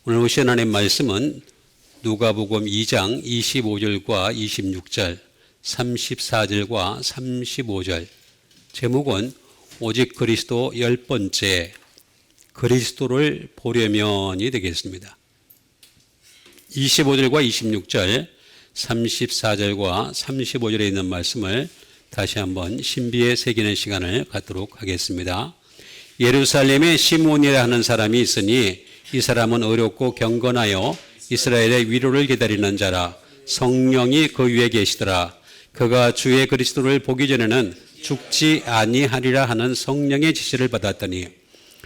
오늘 오신 하나님 말씀은 누가복음 2장 25절과 26절, 34절과 35절, 제목은 오직 그리스도 10번째, 그리스도를 보려면이 되겠습니다. 25절과 26절, 34절과 35절에 있는 말씀을 다시 한번 신비에 새기는 시간을 갖도록 하겠습니다. 예루살렘에 시몬이라 하는 사람이 있으니 이 사람은 어렵고 경건하여 이스라엘의 위로를 기다리는 자라. 성령이 그 위에 계시더라. 그가 주의 그리스도를 보기 전에는 죽지 아니하리라 하는 성령의 지시를 받았더니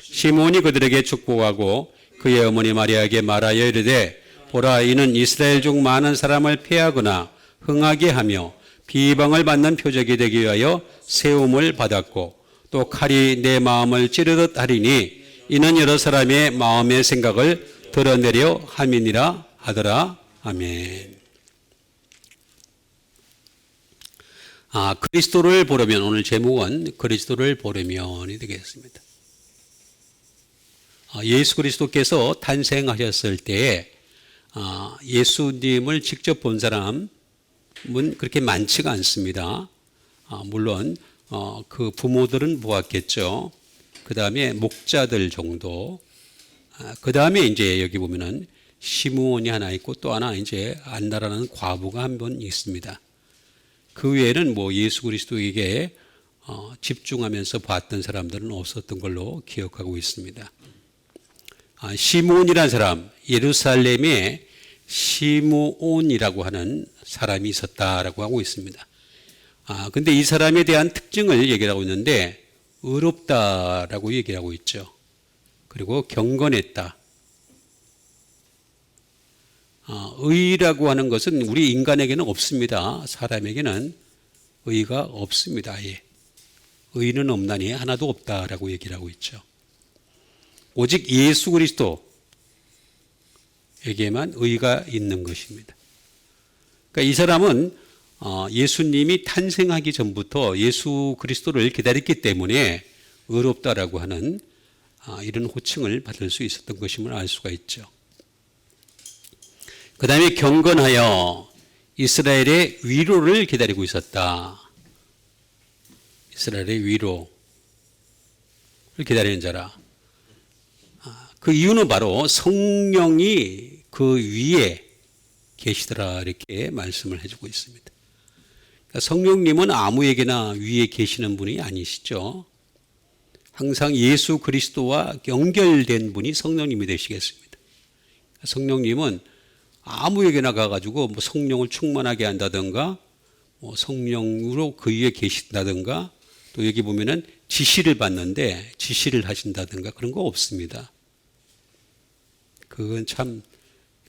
시몬이 그들에게 축복하고 그의 어머니 마리아에게 말하여 이르되 보라, 이는 이스라엘 중 많은 사람을 패하거나 흥하게 하며 비방을 받는 표적이 되기 위하여 세움을 받았고 또 칼이 내 마음을 찌르듯 하리니 이는 여러 사람의 마음의 생각을 드러내려 함이니라 하더라. 아멘. 그리스도를 보려면, 오늘 제목은 그리스도를 보려면이 되겠습니다. 예수 그리스도께서 탄생하셨을 때에 예수님을 직접 본 사람은 그렇게 많지가 않습니다. 물론 그 부모들은 보았겠죠. 그 다음에 목자들 정도. 그 다음에 이제 여기 보면은 시므온이 하나 있고 또 하나 이제 안나라는 과부가 한 번 있습니다. 그 외에는 뭐 예수 그리스도에게 집중하면서 봤던 사람들은 없었던 걸로 기억하고 있습니다. 시므온이라는 사람, 예루살렘에 시므온이라고 하는 사람이 있었다라고 하고 있습니다. 근데 이 사람에 대한 특징을 얘기하고 있는데 의롭다라고 얘기를 하고 있죠. 그리고 경건했다. 의라고 하는 것은 우리 인간에게는 없습니다. 사람에게는 의가 없습니다. 예. 의는 없나니 하나도 없다라고 얘기를 하고 있죠. 오직 예수 그리스도에게만 의가 있는 것입니다. 그러니까 이 사람은 예수님이 탄생하기 전부터 예수 그리스도를 기다렸기 때문에 의롭다라고 하는 이런 호칭을 받을 수 있었던 것임을 알 수가 있죠. 그 다음에 경건하여 이스라엘의 위로를 기다리고 있었다. 이스라엘의 위로를 기다리는 자라. 그 이유는 바로 성령이 그 위에 계시더라 이렇게 말씀을 해주고 있습니다. 성령님은 아무에게나 위에 계시는 분이 아니시죠. 항상 예수 그리스도와 연결된 분이 성령님이 되시겠습니다. 성령님은 아무에게나 가가지고 뭐 성령을 충만하게 한다든가 뭐 성령으로 그 위에 계신다든가 또 여기 보면은 지시를 받는데 지시를 하신다든가 그런 거 없습니다. 그건 참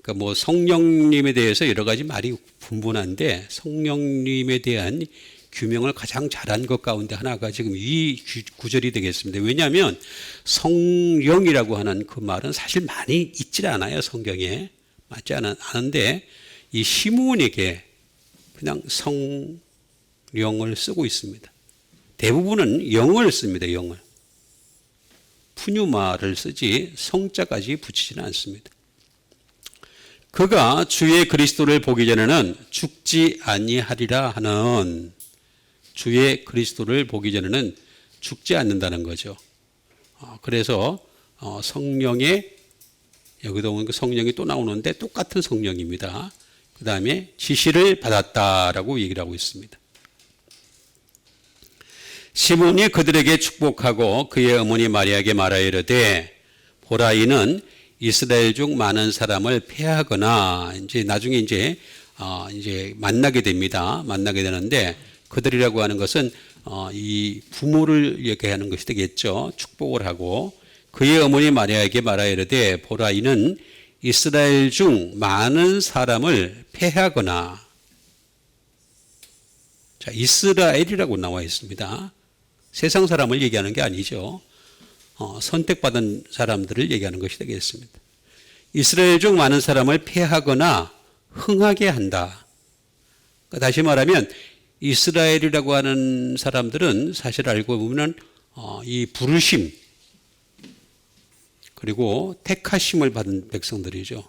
그러니까 뭐 성령님에 대해서 여러 가지 말이 분분한데 성령님에 대한 규명을 가장 잘한 것 가운데 하나가 지금 이 구절이 되겠습니다. 왜냐하면 성령이라고 하는 그 말은 사실 많이 있질 않아요. 성경에 맞지 않은데 이 시므온에게 그냥 성령을 쓰고 있습니다. 대부분은 영을 씁니다. 영을. 푸뉴마를 쓰지 성자까지 붙이지는 않습니다. 그가 주의 그리스도를 보기 전에는 죽지 아니하리라 하는 주의 그리스도를 보기 전에는 죽지 않는다는 거죠. 그래서 성령의 여기도 보면 성령이 또 나오는데 똑같은 성령입니다. 그 다음에 지시를 받았다라고 얘기를 하고 있습니다. 시몬이 그들에게 축복하고 그의 어머니 마리아에게 말하여 이르되 보라, 이는 이스라엘 중 많은 사람을 패하거나 이제 나중에 이제 만나게 됩니다. 만나게 되는데 그들이라고 하는 것은 이 부모를 얘기하는 것이 되겠죠. 축복을 하고 그의 어머니 마리아에게 말하여 이르되 보라, 이는 이스라엘 중 많은 사람을 패하거나. 자, 이스라엘이라고 나와 있습니다. 세상 사람을 얘기하는 게 아니죠. 선택받은 사람들을 얘기하는 것이 되겠습니다. 이스라엘 중 많은 사람을 패하거나 흥하게 한다. 그러니까 다시 말하면 이스라엘이라고 하는 사람들은 사실 알고 보면 이 부르심, 그리고 택하심을 받은 백성들이죠.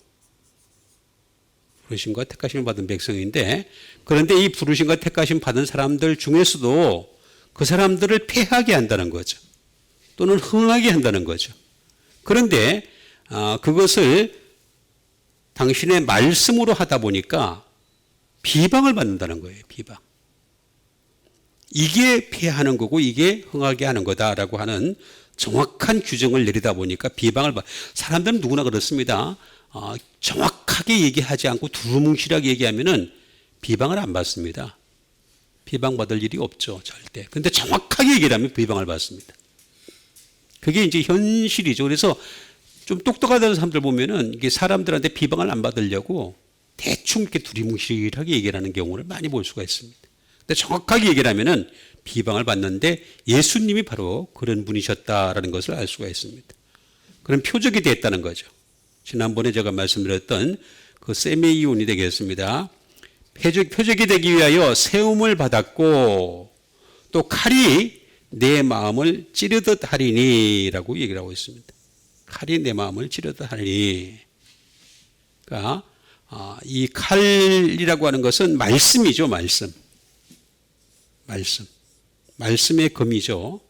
부르심과 택하심을 받은 백성인데, 그런데 이 부르심과 택하심 받은 사람들 중에서도 그 사람들을 패하게 한다는 거죠. 또는 흥하게 한다는 거죠. 그런데 그것을 당신의 말씀으로 하다 보니까 비방을 받는다는 거예요. 비방. 이게 패하는 거고 이게 흥하게 하는 거다라고 하는 정확한 규정을 내리다 보니까 비방을 사람들은 누구나 그렇습니다. 정확하게 얘기하지 않고 두루뭉실하게 얘기하면은 비방을 안 받습니다. 비방받을 일이 없죠, 절대. 근데 정확하게 얘기를 하면 비방을 받습니다. 그게 이제 현실이죠. 그래서 좀 똑똑하다는 사람들 보면은 이게 사람들한테 비방을 안 받으려고 대충 이렇게 두리뭉실하게 얘기를 하는 경우를 많이 볼 수가 있습니다. 근데 정확하게 얘기를 하면은 비방을 받는데 예수님이 바로 그런 분이셨다라는 것을 알 수가 있습니다. 그런 표적이 됐다는 거죠. 지난번에 제가 말씀드렸던 그 세메이온이 되겠습니다. 표적이 되기 위하여 세움을 받았고 또 칼이 내 마음을 찌르듯 하리니라고 얘기를 하고 있습니다. 칼이 내 마음을 찌르듯 하리니. 그러니까 이 칼이라고 하는 것은 말씀이죠. 말씀. 말씀의 검이죠.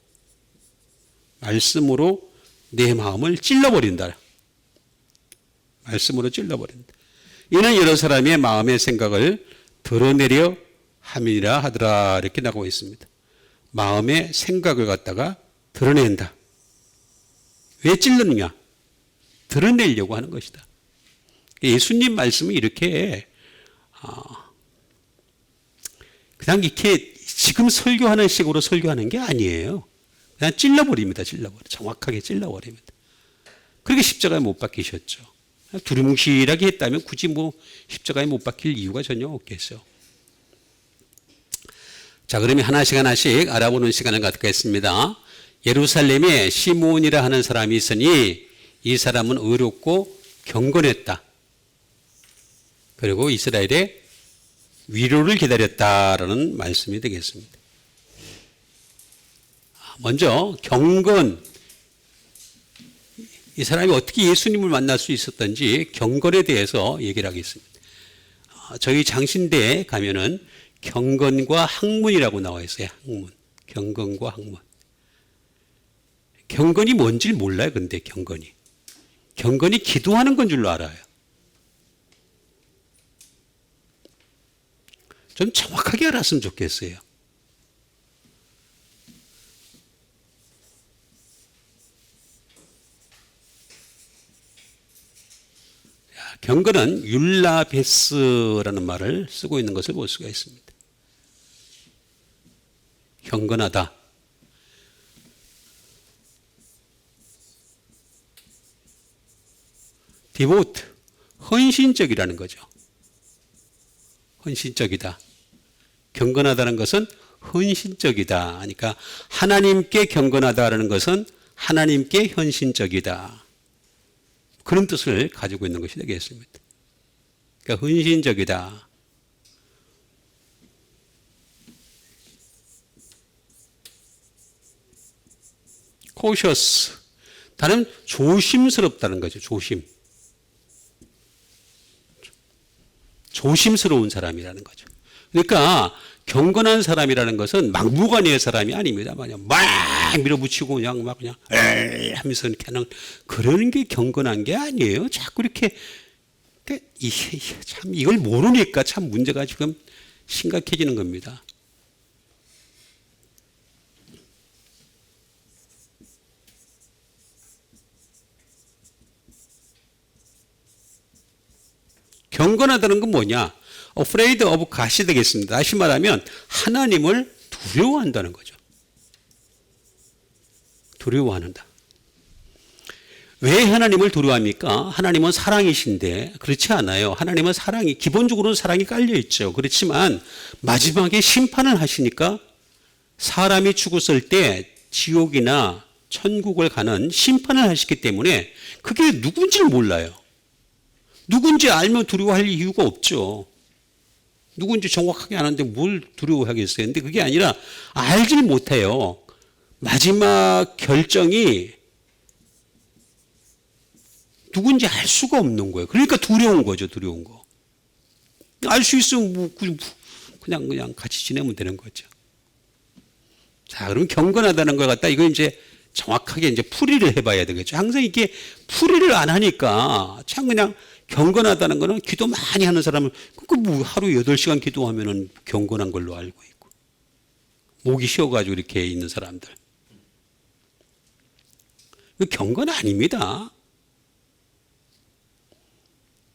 말씀으로 내 마음을 찔러버린다. 말씀으로 찔러버린다. 이는 여러 사람의 마음의 생각을 드러내려 함이라 하더라. 이렇게 나오고 있습니다. 마음의 생각을 갖다가 드러낸다. 왜 찔르느냐? 드러내려고 하는 것이다. 예수님 말씀은 이렇게 그냥 이렇게 지금 설교하는 식으로 설교하는 게 아니에요. 그냥 찔러버립니다. 정확하게 찔러버립니다. 그렇게 십자가에 못 박히셨죠. 두리뭉실하게 했다면 굳이 십자가에 못 박힐 이유가 전혀 없겠어요. 자, 그러면 하나씩 알아보는 시간을 갖겠습니다. 예루살렘에 시므온이라 하는 사람이 있으니 이 사람은 의롭고 경건했다. 그리고 이스라엘의 위로를 기다렸다라는 말씀이 되겠습니다. 먼저 경건, 이 사람이 어떻게 예수님을 만날 수 있었던지 경건에 대해서 얘기를 하겠습니다. 저희 장신대에 가면은 경건과 학문이라고 나와 있어요. 학문. 경건과 학문. 경건이 뭔지 몰라요. 근데 경건이 기도하는 건 줄로 알아요. 좀 정확하게 알았으면 좋겠어요. 경건은 율라베스라는 말을 쓰고 있는 것을 볼 수가 있습니다. 경건하다. 디보트, 헌신적이라는 거죠. 헌신적이다. 경건하다는 것은 헌신적이다. 그러니까 하나님께 경건하다라는 것은 하나님께 헌신적이다. 그런 뜻을 가지고 있는 것이 되겠습니다. 그러니까 헌신적이다. cautious. 다른 조심스럽다는 거죠. 조심스러운 사람이라는 거죠. 그러니까 경건한 사람이라는 것은 막무가내의 사람이 아닙니다. 막 밀어붙이고 그냥 에이 하면서 이렇게 하는 그런 게 경건한 게 아니에요. 자꾸 이렇게 참 이걸 모르니까 참 문제가 지금 심각해지는 겁니다. 경건하다는 건 뭐냐? afraid of God이 되겠습니다. 다시 말하면 하나님을 두려워한다는 거죠. 두려워한다. 왜 하나님을 두려워합니까? 하나님은 사랑이신데 그렇지 않아요. 하나님은 기본적으로는 사랑이 깔려 있죠. 그렇지만 마지막에 심판을 하시니까 사람이 죽었을 때 지옥이나 천국을 가는 심판을 하시기 때문에 그게 누군지를 몰라요. 누군지 알면 두려워할 이유가 없죠. 누군지 정확하게 아는데 뭘 두려워하겠어요. 근데 그게 아니라 알질 못해요. 마지막 결정이 누군지 알 수가 없는 거예요. 그러니까 두려운 거죠, 두려운 거. 알 수 있으면 뭐 그냥 같이 지내면 되는 거죠. 자, 그럼 경건하다는 걸 갖다 이거 이제 정확하게 이제 풀이를 해봐야 되겠죠. 항상 이게 풀이를 안 하니까 참 그냥 경건하다는 거는 기도 많이 하는 사람은 뭐 하루 8시간 기도하면은 경건한 걸로 알고 있고, 목이 쉬어가지고 이렇게 있는 사람들. 경건 아닙니다.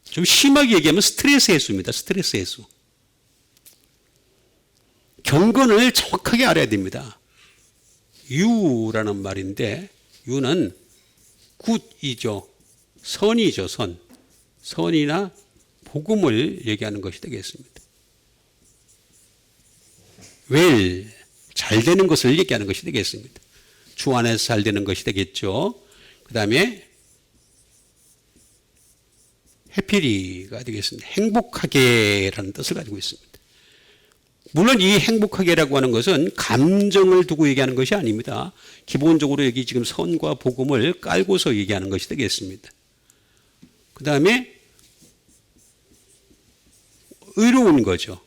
좀 심하게 얘기하면 스트레스 해소입니다. 스트레스 해소. 경건을 정확하게 알아야 됩니다. 유라는 말인데, 유는 굿이죠. 선이죠, 선. 선이나 복음을 얘기하는 것이 되겠습니다. 웰, 잘 되는 것을 얘기하는 것이 되겠습니다. 주 안에서 잘 되는 것이 되겠죠. 그 다음에 해피리가 되겠습니다. 행복하게라는 뜻을 가지고 있습니다. 물론 이 행복하게라고 하는 것은 감정을 두고 얘기하는 것이 아닙니다. 기본적으로 여기 지금 선과 복음을 깔고서 얘기하는 것이 되겠습니다. 그 다음에 의로운 거죠.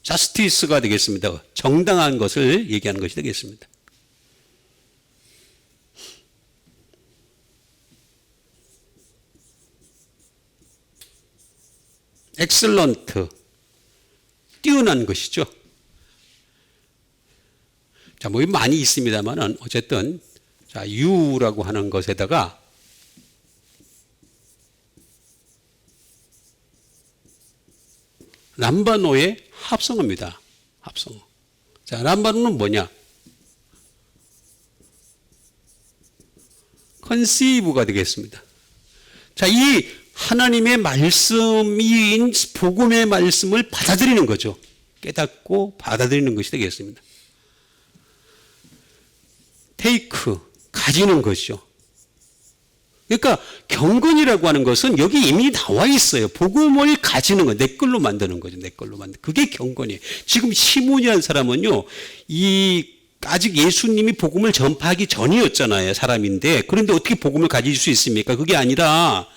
자스티스가 되겠습니다. 정당한 것을 얘기하는 것이 되겠습니다. 엑셀런트, 뛰어난 것이죠. 자, 뭐 많이 있습니다만은 어쨌든 자, 유라고 하는 것에다가 람바노의 합성어입니다. 합성어. 자, 람바노는 뭐냐? 컨시브가 되겠습니다. 자, 이 하나님의 말씀인 복음의 말씀을 받아들이는 거죠. 깨닫고 받아들이는 것이 되겠습니다. 테이크, 가지는 것이죠. 그러니까 경건이라고 하는 것은 여기 이미 나와 있어요. 복음을 가지는 거, 내 걸로 만드는 거죠. 내 걸로 만드는. 그게 경건이에요. 지금 시몬이라는 사람은요, 아직 예수님이 복음을 전파하기 전이었잖아요. 사람인데. 그런데 어떻게 복음을 가질 수 있습니까? 그게 아니라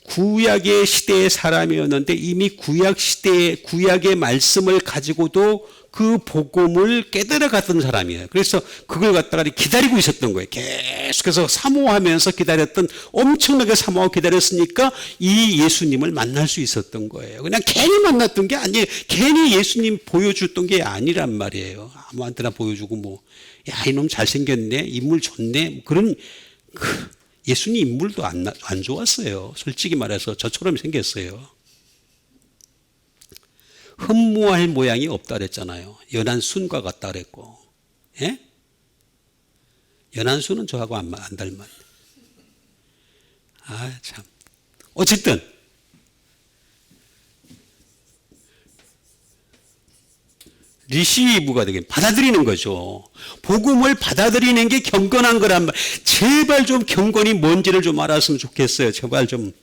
구약의 시대의 사람이었는데 이미 구약 시대의 구약의 말씀을 가지고도 그 복음을 깨달아 갔던 사람이에요. 그래서 그걸 갖다가 기다리고 있었던 거예요. 계속해서 사모하면서 기다렸던, 엄청나게 사모하고 기다렸으니까 이 예수님을 만날 수 있었던 거예요. 그냥 괜히 만났던 게 아니에요. 괜히 예수님 보여줬던 게 아니란 말이에요. 아무한테나 보여주고 뭐, 야, 이놈 잘생겼네, 인물 좋네, 그런 예수님 인물도 안 좋았어요. 솔직히 말해서 저처럼 생겼어요. 흠모할 모양이 없다 그랬잖아요. 연한 순과 같다 그랬고. 예? 연한 순은 저하고 안 닮았네. 참. 어쨌든 리시브가 되게 받아들이는 거죠. 복음을 받아들이는 게 경건한 거란 말. 제발 좀 경건이 뭔지를 좀 알았으면 좋겠어요. 제발 좀.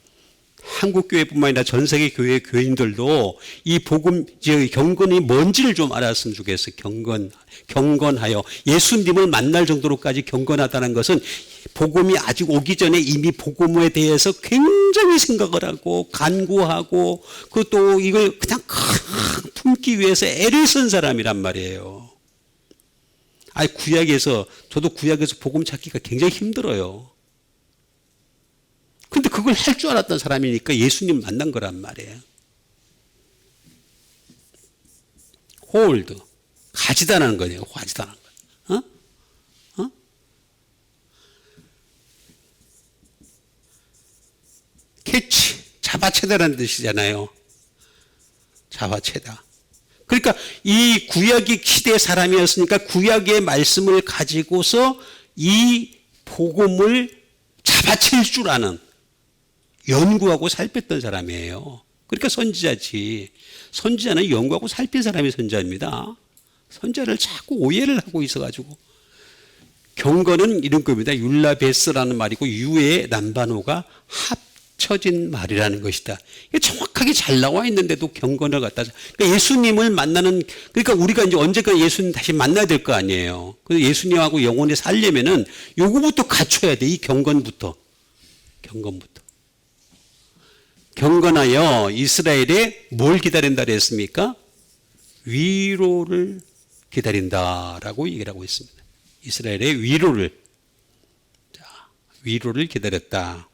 한국교회뿐만 아니라 전 세계 교회 교인들도 이 복음, 경건이 뭔지를 좀 알았으면 좋겠어요. 경건하여 예수님을 만날 정도로까지 경건하다는 것은 복음이 아직 오기 전에 이미 복음에 대해서 굉장히 생각을 하고 간구하고 그것도 이걸 그냥 품기 위해서 애를 쓴 사람이란 말이에요. 저도 구약에서 복음 찾기가 굉장히 힘들어요. 근데 그걸 할 줄 알았던 사람이니까 예수님 만난 거란 말이에요. 홀드, 가지다라는 거예요. 가지다라는 거. 캐치, 잡아채다라는 뜻이잖아요. 잡아채다. 그러니까 이 구약의 시대의 사람이었으니까 구약의 말씀을 가지고서 이 복음을 잡아챌 줄 아는, 연구하고 살폈던 사람이에요. 그러니까 선지자지. 선지자는 연구하고 살핀 사람이 선지자입니다. 선지자를 자꾸 오해를 하고 있어가지고. 경건은 이런 겁니다. 율라베스라는 말이고 유의 남반호가 합쳐진 말이라는 것이다. 이게 정확하게 잘 나와 있는데도 경건을 갖다. 그러니까 예수님을 만나는, 그러니까 우리가 이제 언젠가 예수님 다시 만나야 될 거 아니에요. 그래서 예수님하고 영원히 살려면은 요거부터 갖춰야 돼. 이 경건부터. 경건부터. 경건하여 이스라엘에 뭘 기다린다 그랬습니까? 위로를 기다린다라고 얘기를 하고 있습니다. 이스라엘의 위로를. 자, 위로를 기다렸다.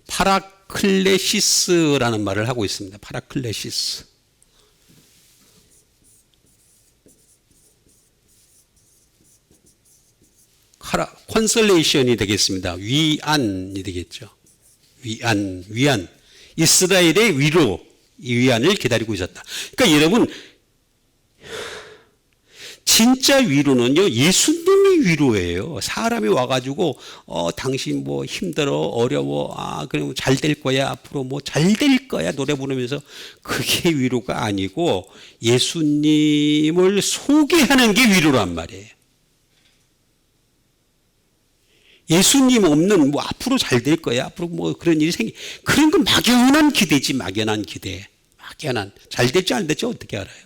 파라클레시스라는 말을 하고 있습니다. 파라클레시스. 컨설레이션이 되겠습니다. 위안이 되겠죠. 위안. 이스라엘의 위로, 이 위안을 기다리고 있었다. 그러니까 여러분, 진짜 위로는요, 예수님이 위로예요. 사람이 와가지고, 당신 뭐 힘들어, 어려워, 그럼 잘 될 거야, 앞으로 뭐 잘 될 거야, 노래 부르면서. 그게 위로가 아니고, 예수님을 소개하는 게 위로란 말이에요. 예수님 없는 뭐 앞으로 잘 될 거야, 앞으로 뭐 그런 일이 그런 건 막연한 기대지, 막연한 기대. 막연한. 잘 될지 안 될지 어떻게 알아요?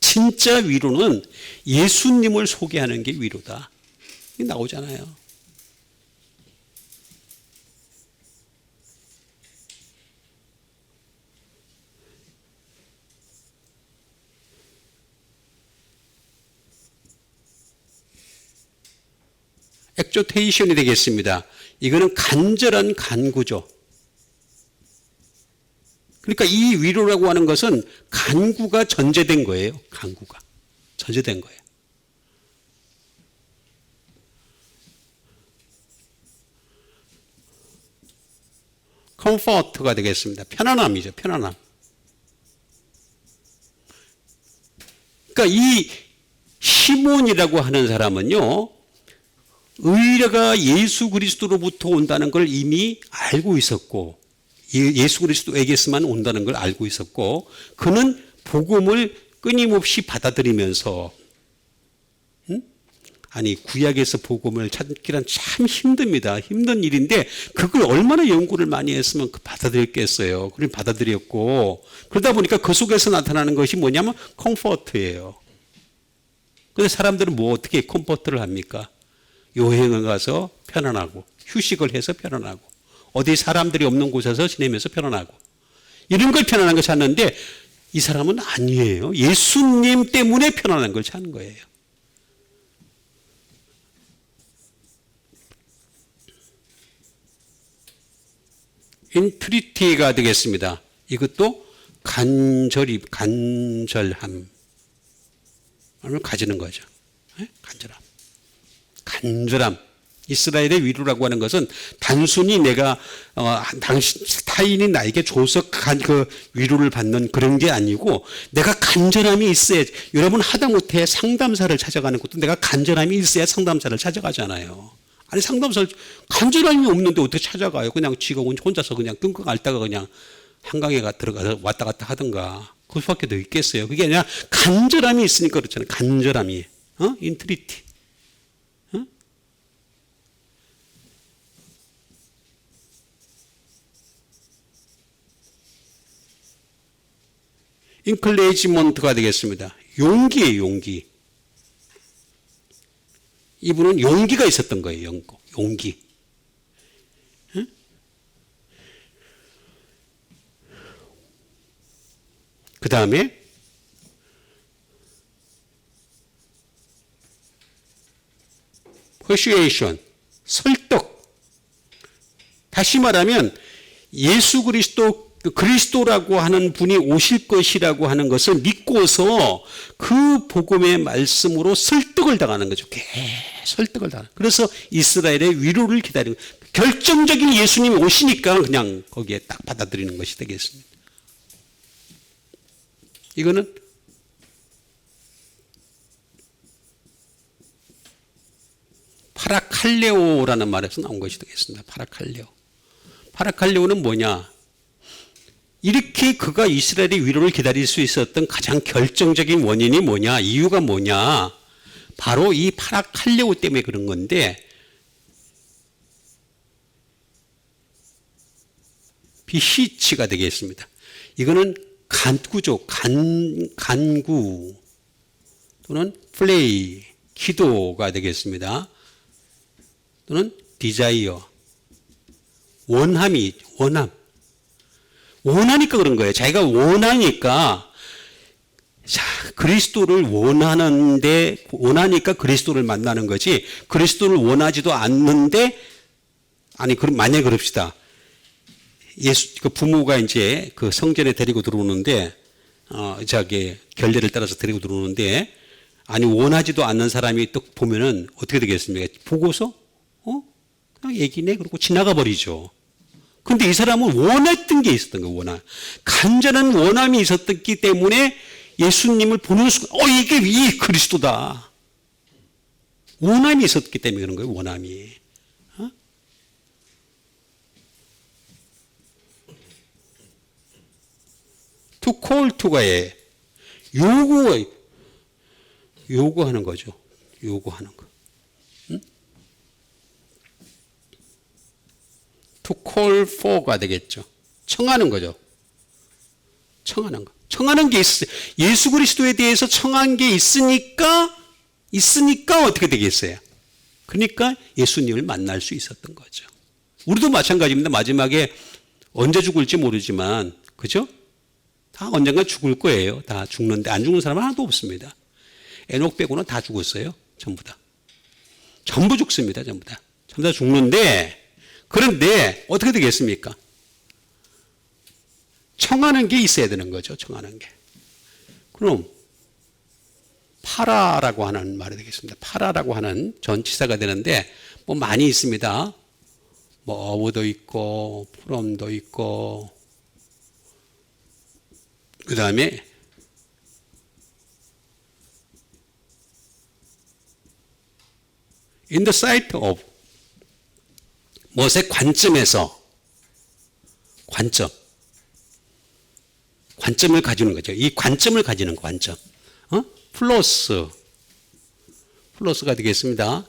진짜 위로는 예수님을 소개하는 게 위로다. 이게 나오잖아요. 엑조테이션이 되겠습니다. 이거는 간절한 간구죠. 그러니까 이 위로라고 하는 것은 간구가 전제된 거예요. 간구가 전제된 거예요. 컴포트가 되겠습니다. 편안함이죠. 편안함. 그러니까 이 시몬이라고 하는 사람은요, 의뢰가 예수 그리스도로부터 온다는 걸 이미 알고 있었고, 예수 그리스도에게서만 온다는 걸 알고 있었고, 그는 복음을 끊임없이 받아들이면서, 아니 구약에서 복음을 찾기란 참 힘듭니다. 힘든 일인데 그걸 얼마나 연구를 많이 했으면 받아들였겠어요. 그걸 받아들였고, 그러다 보니까 그 속에서 나타나는 것이 뭐냐면 컴포트예요. 근데 사람들은 뭐 어떻게 컴포트를 합니까? 여행을 가서 편안하고, 휴식을 해서 편안하고, 어디 사람들이 없는 곳에서 지내면서 편안하고, 이런 걸 편안한 걸 찾는데 이 사람은 아니에요. 예수님 때문에 편안한 걸 찾는 거예요. 인트리티가 되겠습니다. 이것도 간절함을 가지는 거죠. 간절함. 이스라엘의 위로라고 하는 것은 단순히 내가 당신 타인이 나에게 줘서 그 위로를 받는 그런 게 아니고, 내가 간절함이 있어야. 여러분 하다못해 상담사를 찾아가는 것도 내가 간절함이 있어야 상담사를 찾아가잖아요. 아니 상담사를 간절함이 없는데 어떻게 찾아가요? 그냥 지가 혼자서 그냥 끙끙 앓다가 그냥 한강에 들어가서 왔다 갔다 하든가, 그 수밖에 더 있겠어요. 그게 아니라 간절함이 있으니까 그렇잖아요. 간절함이. 인트리티. 인클레이지먼트가 되겠습니다. 용기예요, 용기. 이분은 용기가 있었던 거예요, 용기. 그 다음에 persuasion, 설득. 다시 말하면 예수 그리스도라고 하는 분이 오실 것이라고 하는 것을 믿고서 그 복음의 말씀으로 설득을 당하는 거죠. 설득을 당하는. 그래서 이스라엘의 위로를 기다리는, 결정적인 예수님이 오시니까 그냥 거기에 딱 받아들이는 것이 되겠습니다. 이거는 파라칼레오라는 말에서 나온 것이 되겠습니다. 파라칼레오. 파라칼레오는 뭐냐? 이렇게 그가 이스라엘의 위로를 기다릴 수 있었던 가장 결정적인 원인이 뭐냐, 이유가 뭐냐, 바로 이 파라칼레오 때문에 그런 건데, 비시치가 되겠습니다. 이거는 간구죠. 간구 또는 플레이, 기도가 되겠습니다. 또는 디자이어, 원하니까 그런 거예요. 자기가 원하니까, 자, 그리스도를 원하니까 그리스도를 만나는 거지, 그리스도를 원하지도 않는데, 아니, 그럼 만약에 그럽시다. 그 부모가 이제 그 성전에 데리고 들어오는데, 결례를 따라서 데리고 들어오는데, 아니, 원하지도 않는 사람이 또 보면은 어떻게 되겠습니까? 보고서, 그냥 얘기네? 그러고 지나가 버리죠. 근데 이 사람은 원했던 게 있었던 거예요, 간절한 원함이 있었기 때문에 예수님을 보는 순간, 이게 이 그리스도다. 원함이 있었기 때문에 그런 거예요, 원함이. to call to가에 요구하는 거죠. 요구하는 거. to call for가 되겠죠. 청하는 거죠. 청하는 거. 청하는 게 있어요. 예수 그리스도에 대해서 청한 게 있으니까 어떻게 되겠어요? 그러니까 예수님을 만날 수 있었던 거죠. 우리도 마찬가지입니다. 마지막에 언제 죽을지 모르지만, 그죠? 다 언젠가 죽을 거예요. 다 죽는데 안 죽는 사람은 하나도 없습니다. 에녹 빼고는 다 죽었어요. 전부 다. 전부 죽습니다. 전부 다. 전부 다 죽는데, 그런데 어떻게 되겠습니까? 청하는 게 있어야 되는 거죠. 청하는 게. 그럼 파라라고 하는 말이 되겠습니다. 파라라고 하는 전치사가 되는데 뭐 많이 있습니다. 뭐 어부도 있고 프롬도 있고, 그 다음에 in the sight of, 무엇의 관점에서, 관점을 가지는 거죠. 이 관점을 가지는 관점. 플러스가 되겠습니다.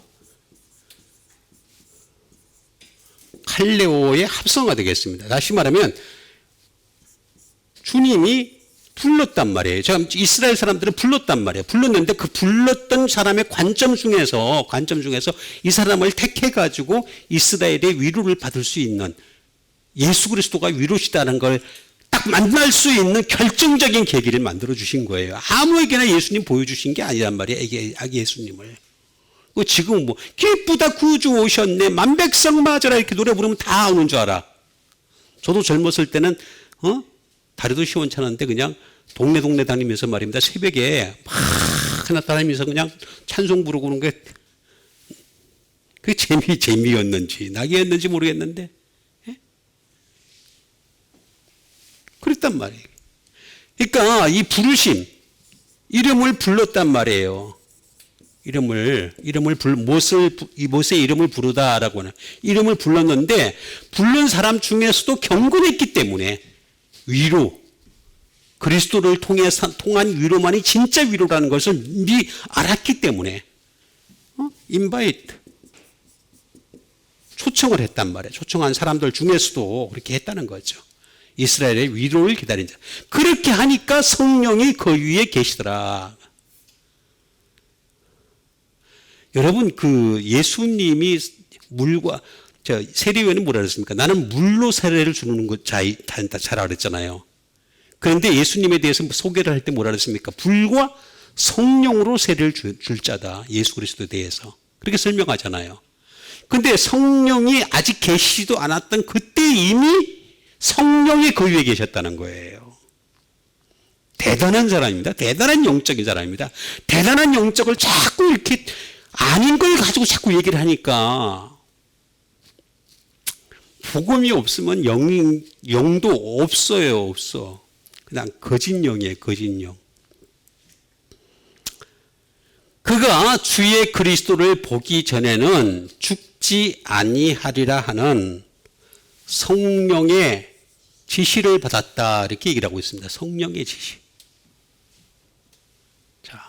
칼레오의 합성어가 되겠습니다. 다시 말하면 주님이 불렀단 말이에요. 제가 이스라엘 사람들은 불렀단 말이에요. 불렀는데 그 불렀던 사람의 관점 중에서 이 사람을 택해가지고 이스라엘의 위로를 받을 수 있는, 예수 그리스도가 위로시다는 걸 딱 만날 수 있는 결정적인 계기를 만들어 주신 거예요. 아무에게나 예수님 보여주신 게 아니란 말이에요. 아기 예수님을. 지금 뭐 기쁘다 구주 오셨네, 만백성 맞으라 이렇게 노래 부르면 다 오는 줄 알아. 저도 젊었을 때는 다리도 시원찮은데 그냥 동네 다니면서 말입니다. 새벽에 막 하나 다니면서 그냥 찬송 부르고 그런 게 그게 재미였는지 낙이었는지 모르겠는데, 그랬단 말이에요. 그러니까 이 부르심, 이름을 불렀단 말이에요. 모세의 이름을 부르다라고 하는 이름을 불렀는데, 부른 사람 중에서도 경건했기 때문에 위로, 그리스도를 통한 위로만이 진짜 위로라는 것을 미리 알았기 때문에 인바이트, 초청을 했단 말이에요. 초청한 사람들 중에서도 그렇게 했다는 거죠. 이스라엘의 위로를 기다린 자. 그렇게 하니까 성령이 그 위에 계시더라. 여러분, 그 예수님이 세례요한은 뭐라 그랬습니까? 나는 물로 세례를 주는 것 잘 알았잖아요. 그런데 예수님에 대해서 소개를 할 때 뭐라 그랬습니까? 불과 성령으로 세례를 줄 자다. 예수 그리스도에 대해서. 그렇게 설명하잖아요. 근데 성령이 아직 계시지도 않았던 그때 이미 성령이 그 위에 계셨다는 거예요. 대단한 사람입니다. 대단한 영적인 사람입니다. 대단한 영적을 자꾸 이렇게 아닌 걸 가지고 자꾸 얘기를 하니까, 복음이 없으면 영도 없어요. 그냥 거짓 영이에요. 거짓 영. 그가 주의 그리스도를 보기 전에는 죽지 아니하리라 하는 성령의 지시를 받았다 이렇게 얘기를 하고 있습니다. 성령의 지시. 자,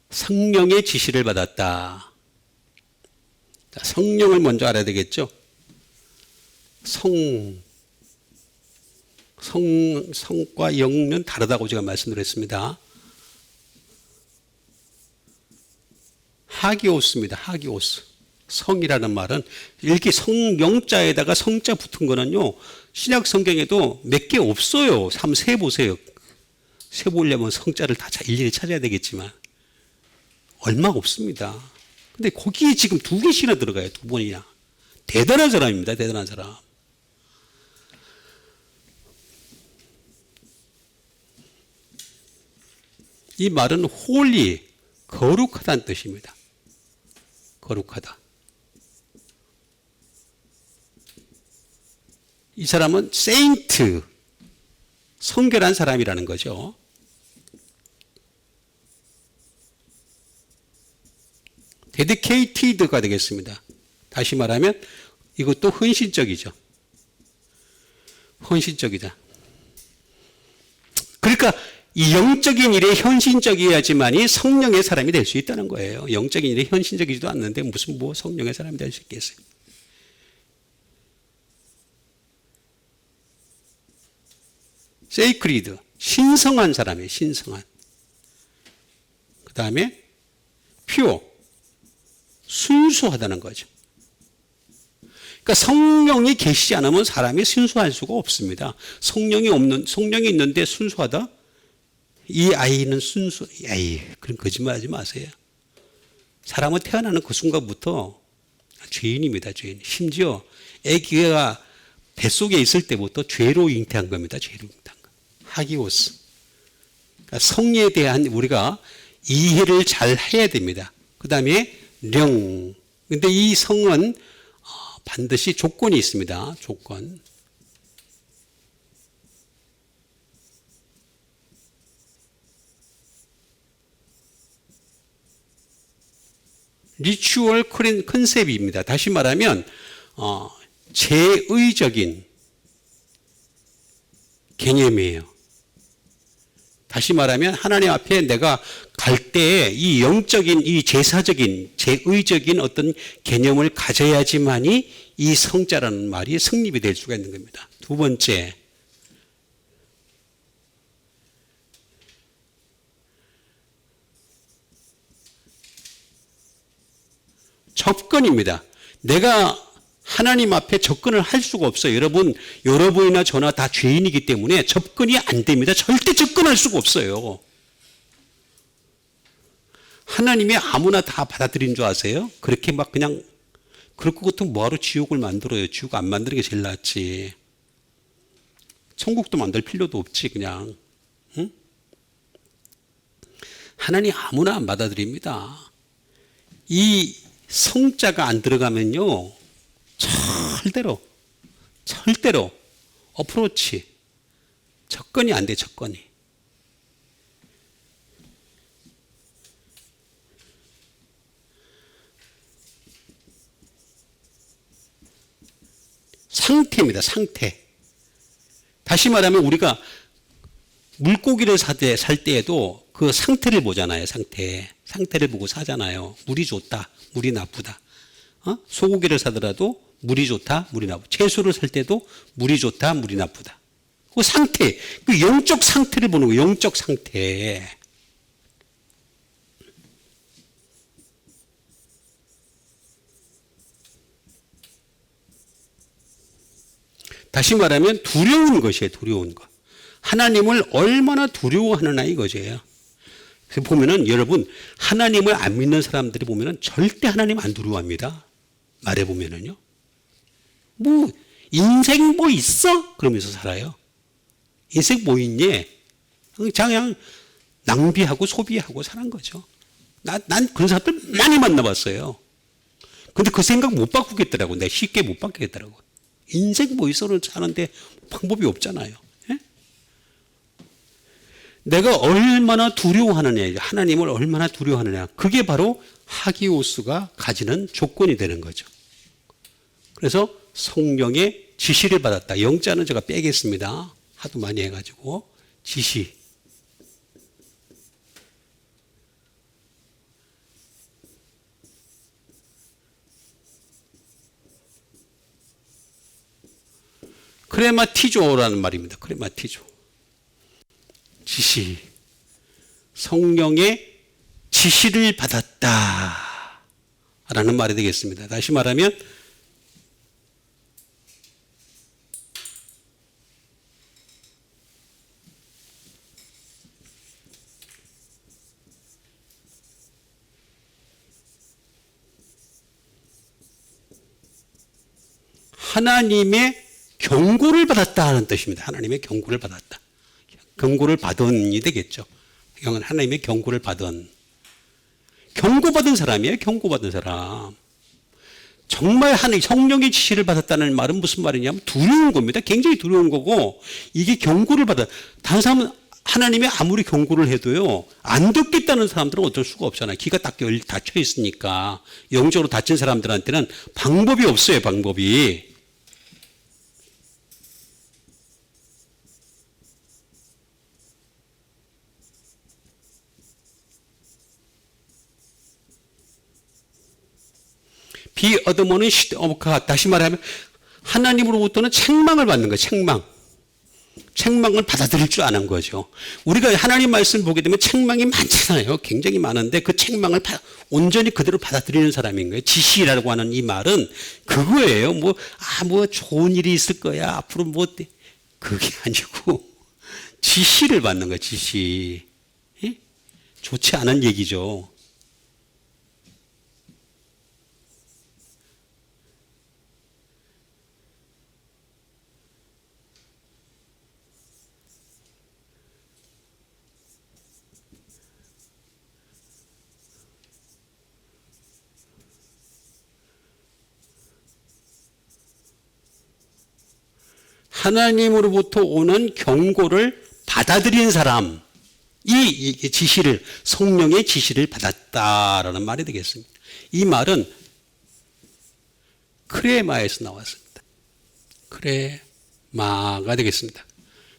성령의 지시를 받았다. 자, 성령을 먼저 알아야 되겠죠. 성과 영은 다르다고 제가 말씀드렸습니다. 하기오스입니다. 하기오스. 성이라는 말은 이렇게 성영자에다가 성자 붙은 거는요, 신약 성경에도 몇 개 없어요. 한번 세 보세요. 세 보려면 성자를 다 일일이 찾아야 되겠지만 얼마 없습니다. 근데 거기에 지금 2개씩이나 들어가요. 2번이나. 대단한 사람입니다. 대단한 사람. 이 말은 홀리, 거룩하다는 뜻입니다. 거룩하다. 이 사람은 세인트, 성결한 사람이라는 거죠. 데디케이티드가 되겠습니다. 다시 말하면 이것도 헌신적이죠. 헌신적이다. 그러니까 이 영적인 일에 현신적이어야지만이 성령의 사람이 될 수 있다는 거예요. 영적인 일에 현신적이지도 않는데 무슨 성령의 사람이 될 수 있겠어요. 세이크리드, 신성한 사람이에요. 신성한. 그 다음에 퓨어, 순수하다는 거죠. 그러니까 성령이 계시지 않으면 사람이 순수할 수가 없습니다. 성령이 있는데 순수하다? 이 아이는 그런 거짓말 하지 마세요. 사람은 태어나는 그 순간부터 죄인입니다. 죄인. 심지어 아기가 뱃속에 있을 때부터 죄로 잉태한 겁니다. 죄로 잉태한 거. 하기오스. 그러니까 성에 대한 우리가 이해를 잘 해야 됩니다. 그 다음에 령. 근데 이 성은 반드시 조건이 있습니다. 조건. 리추얼 컨셉입니다. 다시 말하면 제의적인 개념이에요. 다시 말하면 하나님 앞에 내가 갈 때에 이 영적인, 이 제사적인, 제의적인 어떤 개념을 가져야지만이 이 성자라는 말이 성립이 될 수가 있는 겁니다. 두 번째, 접근입니다. 내가 하나님 앞에 접근을 할 수가 없어요. 여러분이나 저나 다 죄인이기 때문에 접근이 안 됩니다. 절대 접근할 수가 없어요. 하나님이 아무나 다 받아들인 줄 아세요? 그렇게 막 그냥 그럴 것 같으면 뭐하러 지옥을 만들어요. 지옥 안 만드는 게 제일 낫지. 천국도 만들 필요도 없지 그냥. 응? 하나님 아무나 안 받아들입니다. 이 성자가 안 들어가면요, 절대로 어프로치, 접근이 안 돼. 접근이. 상태입니다. 상태. 다시 말하면 우리가 물고기를 살 때에도 그 상태를 보잖아요. 상태를 보고 사잖아요. 물이 좋다, 물이 나쁘다. 소고기를 사더라도 물이 좋다, 물이 나쁘다. 채소를 살 때도 물이 좋다, 물이 나쁘다. 그 상태, 그 영적 상태를 보는 거예요. 영적 상태. 다시 말하면 두려운 것이에요. 두려운 것. 하나님을 얼마나 두려워하느냐 이거죠. 그래서 보면은 여러분, 하나님을 안 믿는 사람들이 보면은 절대 하나님 안 두려워합니다. 말해보면은요. 인생 뭐 있어? 그러면서 살아요. 인생 뭐 있니? 그냥 낭비하고 소비하고 사는 거죠. 난 그런 사람들 많이 만나봤어요. 근데 그 생각 못 바꾸겠더라고. 내가 쉽게 못 바꾸겠더라고. 인생 뭐 있어는 사는데 방법이 없잖아요. 예? 내가 얼마나 두려워하느냐, 하나님을 얼마나 두려워하느냐, 그게 바로 하기오스가 가지는 조건이 되는 거죠. 그래서 성령의 지시를 받았다. 영자는 제가 빼겠습니다. 하도 많이 해가지고. 지시. 크레마티조라는 말입니다. 크레마티조. 지시. 성령의 지시를 받았다. 라는 말이 되겠습니다. 다시 말하면 하나님의 경고를 받았다 하는 뜻입니다. 하나님의 경고를 받았다. 경고를 받은이 되겠죠. 하나님의 경고를 받은. 경고받은 사람이에요. 경고받은 사람. 정말 하나님 성령의 지시를 받았다는 말은 무슨 말이냐면 두려운 겁니다. 굉장히 두려운 거고 이게 경고를 받아. 다른 사람은 하나님이 아무리 경고를 해도요. 안 듣겠다는 사람들은 어쩔 수가 없잖아요. 귀가 딱 닫혀 있으니까. 영적으로 닫힌 사람들한테는 방법이 없어요. 방법이. 비 얻으면은 다시 말하면 하나님으로부터는 책망을 받는 거예요. 책망. 책망을 받아들일 줄 아는 거죠. 우리가 하나님 말씀을 보게 되면 책망이 많잖아요. 굉장히 많은데 그 책망을 온전히 그대로 받아들이는 사람인 거예요. 지시라고 하는 이 말은 그거예요. 뭐 좋은 일이 있을 거야. 앞으로 그게 아니고 지시를 받는 거예요. 지시. 예? 좋지 않은 얘기죠. 하나님으로부터 오는 경고를 받아들인 사람, 이 지시를, 성령의 지시를 받았다라는 말이 되겠습니다. 이 말은 크레마에서 나왔습니다. 크레마가 되겠습니다.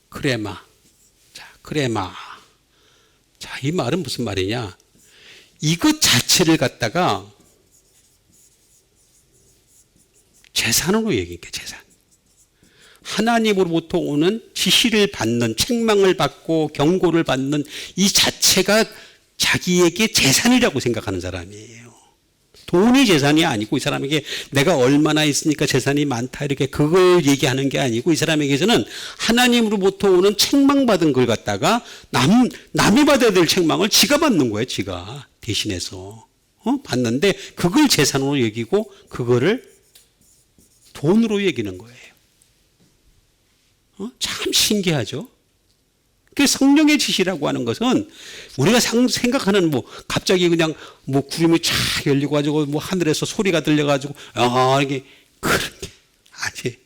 크레마. 자, 크레마. 자, 이 말은 무슨 말이냐? 이것 자체를 갖다가 재산으로 얘기니까 재산. 하나님으로부터 오는 지시를 받는, 책망을 받고 경고를 받는 이 자체가 자기에게 재산이라고 생각하는 사람이에요. 돈이 재산이 아니고 이 사람에게 내가 얼마나 있으니까 재산이 많다 이렇게 그걸 얘기하는 게 아니고 이 사람에게서는 하나님으로부터 오는 책망받은 걸 갖다가 남이 받아야 될 책망을 지가 받는 거예요. 지가 대신해서 받는데 그걸 재산으로 여기고 그거를 돈으로 여기는 거예요. 참 신기하죠. 그 성령의 지시라고 하는 것은 우리가 생각하는 갑자기 그냥 구름이 쫙 열리고 가지고 하늘에서 소리가 들려가지고 이게 그런 게 아니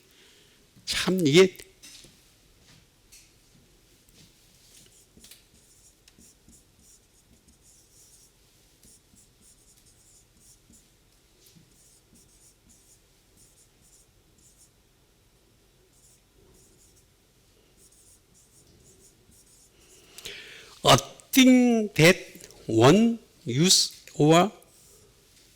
참 이게 A thing that one use or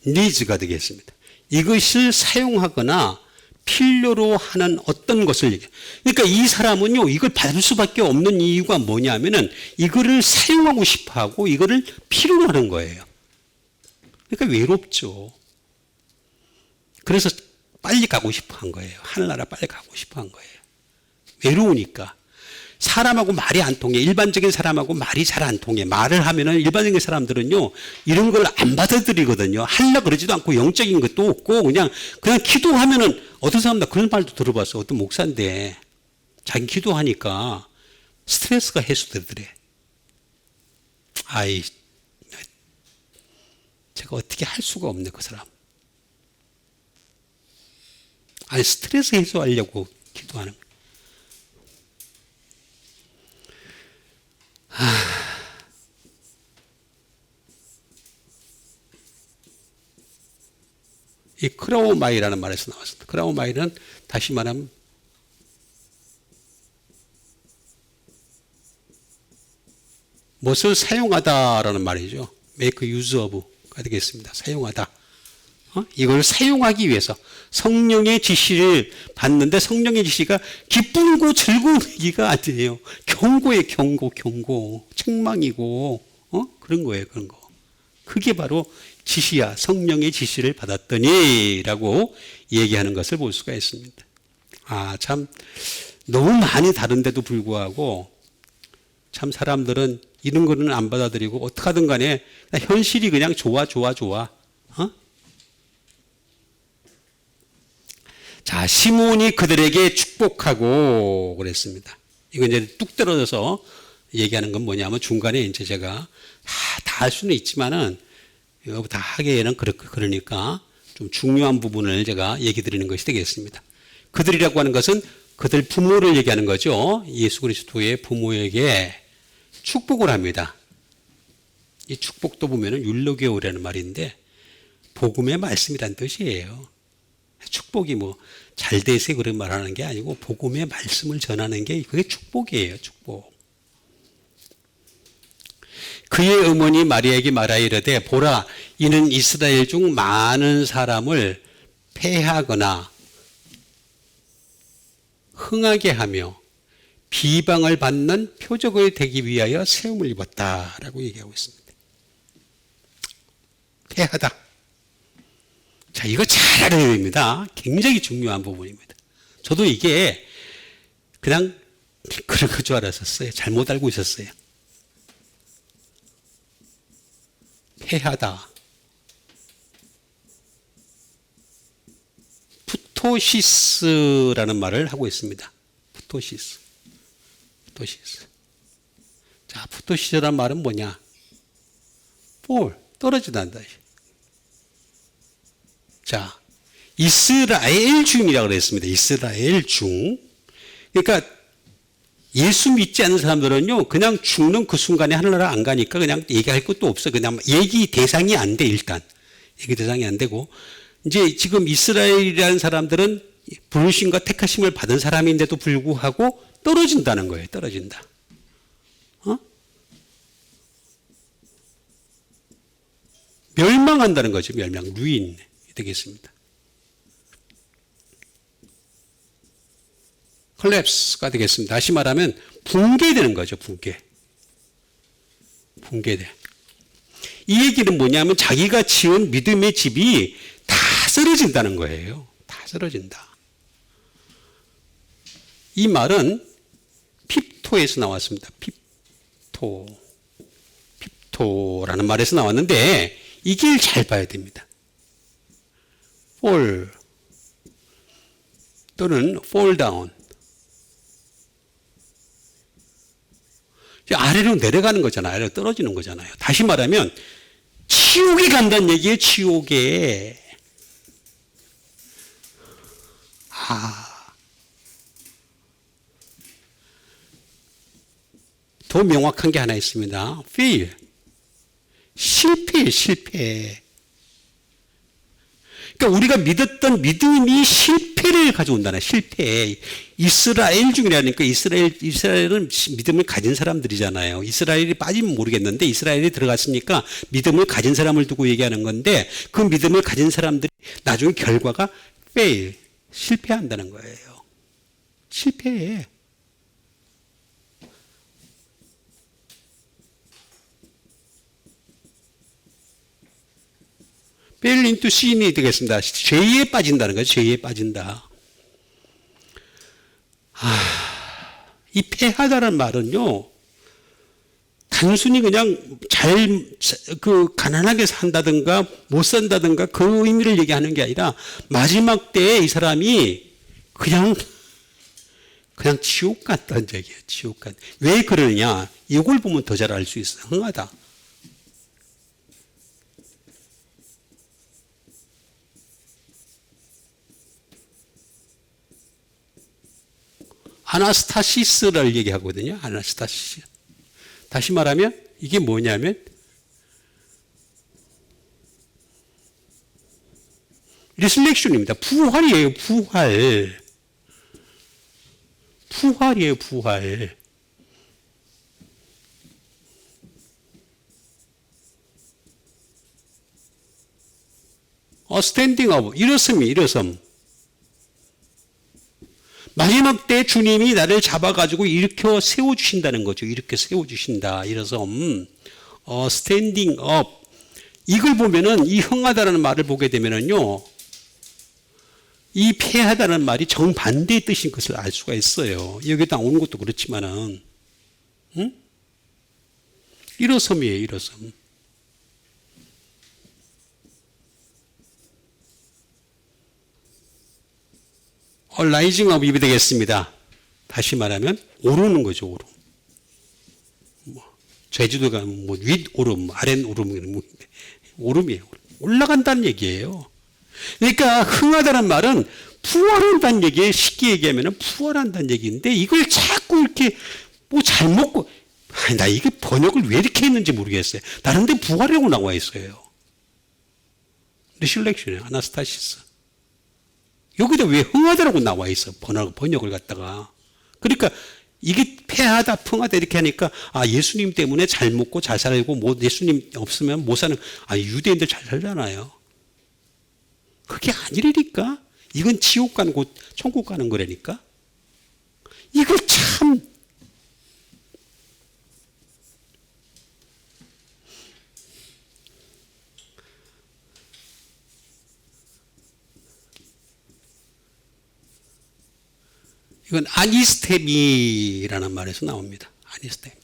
needs가 되겠습니다. 이것을 사용하거나 필요로 하는 어떤 것을 얘기해요. 그러니까 이 사람은요, 이걸 받을 수밖에 없는 이유가 뭐냐면은 이거를 사용하고 싶어 하고 이거를 필요로 하는 거예요. 그러니까 외롭죠. 그래서 빨리 가고 싶어 한 거예요. 하늘나라 빨리 가고 싶어 한 거예요. 외로우니까. 사람하고 말이 안 통해. 일반적인 사람하고 말이 잘 안 통해. 말을 하면은 일반적인 사람들은요, 이런 걸 안 받아들이거든요. 하려고 그러지도 않고 영적인 것도 없고 그냥 기도하면은 어떤 사람 나 그런 말도 들어봤어. 어떤 목사인데 자기 기도하니까 스트레스가 해소되더래. 제가 어떻게 할 수가 없네, 그 사람. 스트레스 해소하려고 기도하는 거예요. 이 크라우마이라는 말에서 나왔습니다. 크라우마이는 다시 말하면 무엇을 사용하다라는 말이죠. make use of가 되겠습니다. 사용하다. 이걸 사용하기 위해서 성령의 지시를 받는데 성령의 지시가 기쁨이고 즐거운 얘기가 아니에요. 경고예요. 경고. 책망이고 그런 거예요. 그런 거. 그게 바로 지시야. 성령의 지시를 받았더니 라고 얘기하는 것을 볼 수가 있습니다. 참 너무 많이 다른데도 불구하고 참 사람들은 이런 거는 안 받아들이고 어떡하든 간에 현실이 그냥 좋아. 자, 시몬이 그들에게 축복하고 그랬습니다. 이거 이제 뚝 떨어져서 얘기하는 건 뭐냐면 중간에 이제 제가 다 할 수는 있지만은 이거 다 하기에는 그러니까 좀 중요한 부분을 제가 얘기 드리는 것이 되겠습니다. 그들이라고 하는 것은 그들 부모를 얘기하는 거죠. 예수 그리스도의 부모에게 축복을 합니다. 이 축복도 보면은 율로게오라는 말인데 복음의 말씀이란 뜻이에요. 축복이 뭐 잘 되세요 그런 말하는 게 아니고 복음의 말씀을 전하는 게 그게 축복이에요. 축복. 그의 어머니 마리아에게 말하여 이르되 보라 이는 이스라엘 중 많은 사람을 패하거나 흥하게 하며 비방을 받는 표적을 되기 위하여 세움을 입었다라고 얘기하고 있습니다. 패하다. 자, 이거 잘 알아야 됩니다. 굉장히 중요한 부분입니다. 저도 이게 그냥 그런 거 줄 알았었어요. 잘못 알고 있었어요. 패하다. 푸토시스라는 말을 하고 있습니다. 푸토시스. 자, 푸토시스라는 말은 뭐냐? 떨어진다. 자, 이스라엘 중이라고 그랬습니다. 이스라엘 중. 그러니까 예수 믿지 않는 사람들은요, 그냥 죽는 그 순간에 하늘나라 안 가니까 그냥 얘기할 것도 없어. 그냥 얘기 대상이 안 돼, 일단. 얘기 대상이 안 되고. 이제 지금 이스라엘이라는 사람들은 부르심과 택하심을 받은 사람인데도 불구하고 떨어진다는 거예요. 떨어진다. 멸망한다는 거죠. 루인 되겠습니다. 콜랩스가 되겠습니다. 다시 말하면 붕괴되는 거죠. 붕괴돼. 이 얘기는 뭐냐면 자기가 지은 믿음의 집이 다 쓰러진다는 거예요. 다 쓰러진다. 이 말은 핍토에서 나왔습니다. 핍토라는 말에서 나왔는데 이 길 잘 봐야 됩니다. fall 또는 fall down. 아래로 내려가는 거잖아요. 아래로 떨어지는 거잖아요. 다시 말하면 지옥에 간다는 얘기예요. 지옥에. 더 명확한 게 하나 있습니다. fail. 실패. 그러니까 우리가 믿었던 믿음이 실패를 가져온다는 실패. 이스라엘 중이라니까 이스라엘은 믿음을 가진 사람들이잖아요. 이스라엘이 빠지면 모르겠는데 이스라엘이 들어갔으니까 믿음을 가진 사람을 두고 얘기하는 건데 그 믿음을 가진 사람들이 나중에 결과가 fail, 실패한다는 거예요. 실패해. fail into sin이 되겠습니다. 죄에 빠진다는 거죠. 죄에 빠진다. 이 패하다는 말은요, 단순히 그냥 가난하게 산다든가, 못 산다든가, 그 의미를 얘기하는 게 아니라, 마지막 때에 이 사람이 그냥 지옥 같다는 얘기예요. 지옥 같다. 왜 그러느냐? 이걸 보면 더 잘 알 수 있어요. 흥하다. 아나스타시스를 얘기하거든요. 아나스타시스. 다시 말하면 이게 뭐냐면 리슬렉션입니다. 부활이에요. 부활이에요. 부활. standing up. 일어섬. 마지막 때 주님이 나를 잡아가지고 일으켜 세워주신다는 거죠. 이렇게 세워주신다. 일어섬. standing up. 이걸 보면은 이 흥하다라는 말을 보게 되면은요. 이 패하다는 말이 정반대의 뜻인 것을 알 수가 있어요. 여기다 오는 것도 그렇지만은, 응? 일어섬이에요, 일어섬. 라이징 업이 되겠습니다. 다시 말하면, 오르는 거죠, 오름. 제주도가 윗 오름, 아랫 오름, 오름이에요. 올라간다는 얘기예요. 그러니까 흥하다는 말은 부활한다는 얘기에 쉽게 얘기하면 부활한다는 얘기인데 이걸 자꾸 이렇게 잘 먹고 나 이게 번역을 왜 이렇게 했는지 모르겠어요. 다른 데 부활이라고 나와 있어요. 리슐렉션이에요. 아나스타시스. 여기다 왜 흥하다라고 나와 있어. 번역을 갖다가. 그러니까 이게 패하다, 풍하다 이렇게 하니까 예수님 때문에 잘 먹고 잘 살고 예수님 없으면 못 사는 유대인들 잘 살잖아요. 그게 아니라니까. 이건 지옥 가는 곳, 천국 가는 거라니까. 이걸 참 이건 아니스테미라는 말에서 나옵니다. 아니스테미.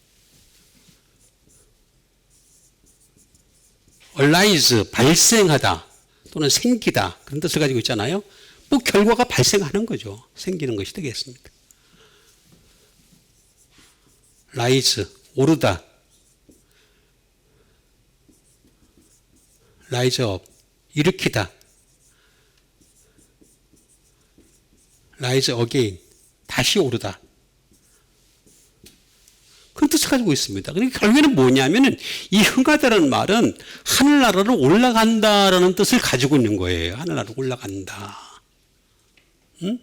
arise, 발생하다 또는 생기다 그런 뜻을 가지고 있잖아요. 결과가 발생하는 거죠. 생기는 것이 되겠습니다. rise, 오르다. rise up, 일으키다. rise again, 다시 오르다. 그런 뜻을 가지고 있습니다. 그러니까 결국에는 뭐냐면은 이 흥하다라는 말은 하늘나라로 올라간다라는 뜻을 가지고 있는 거예요. 하늘나라로 올라간다. 응?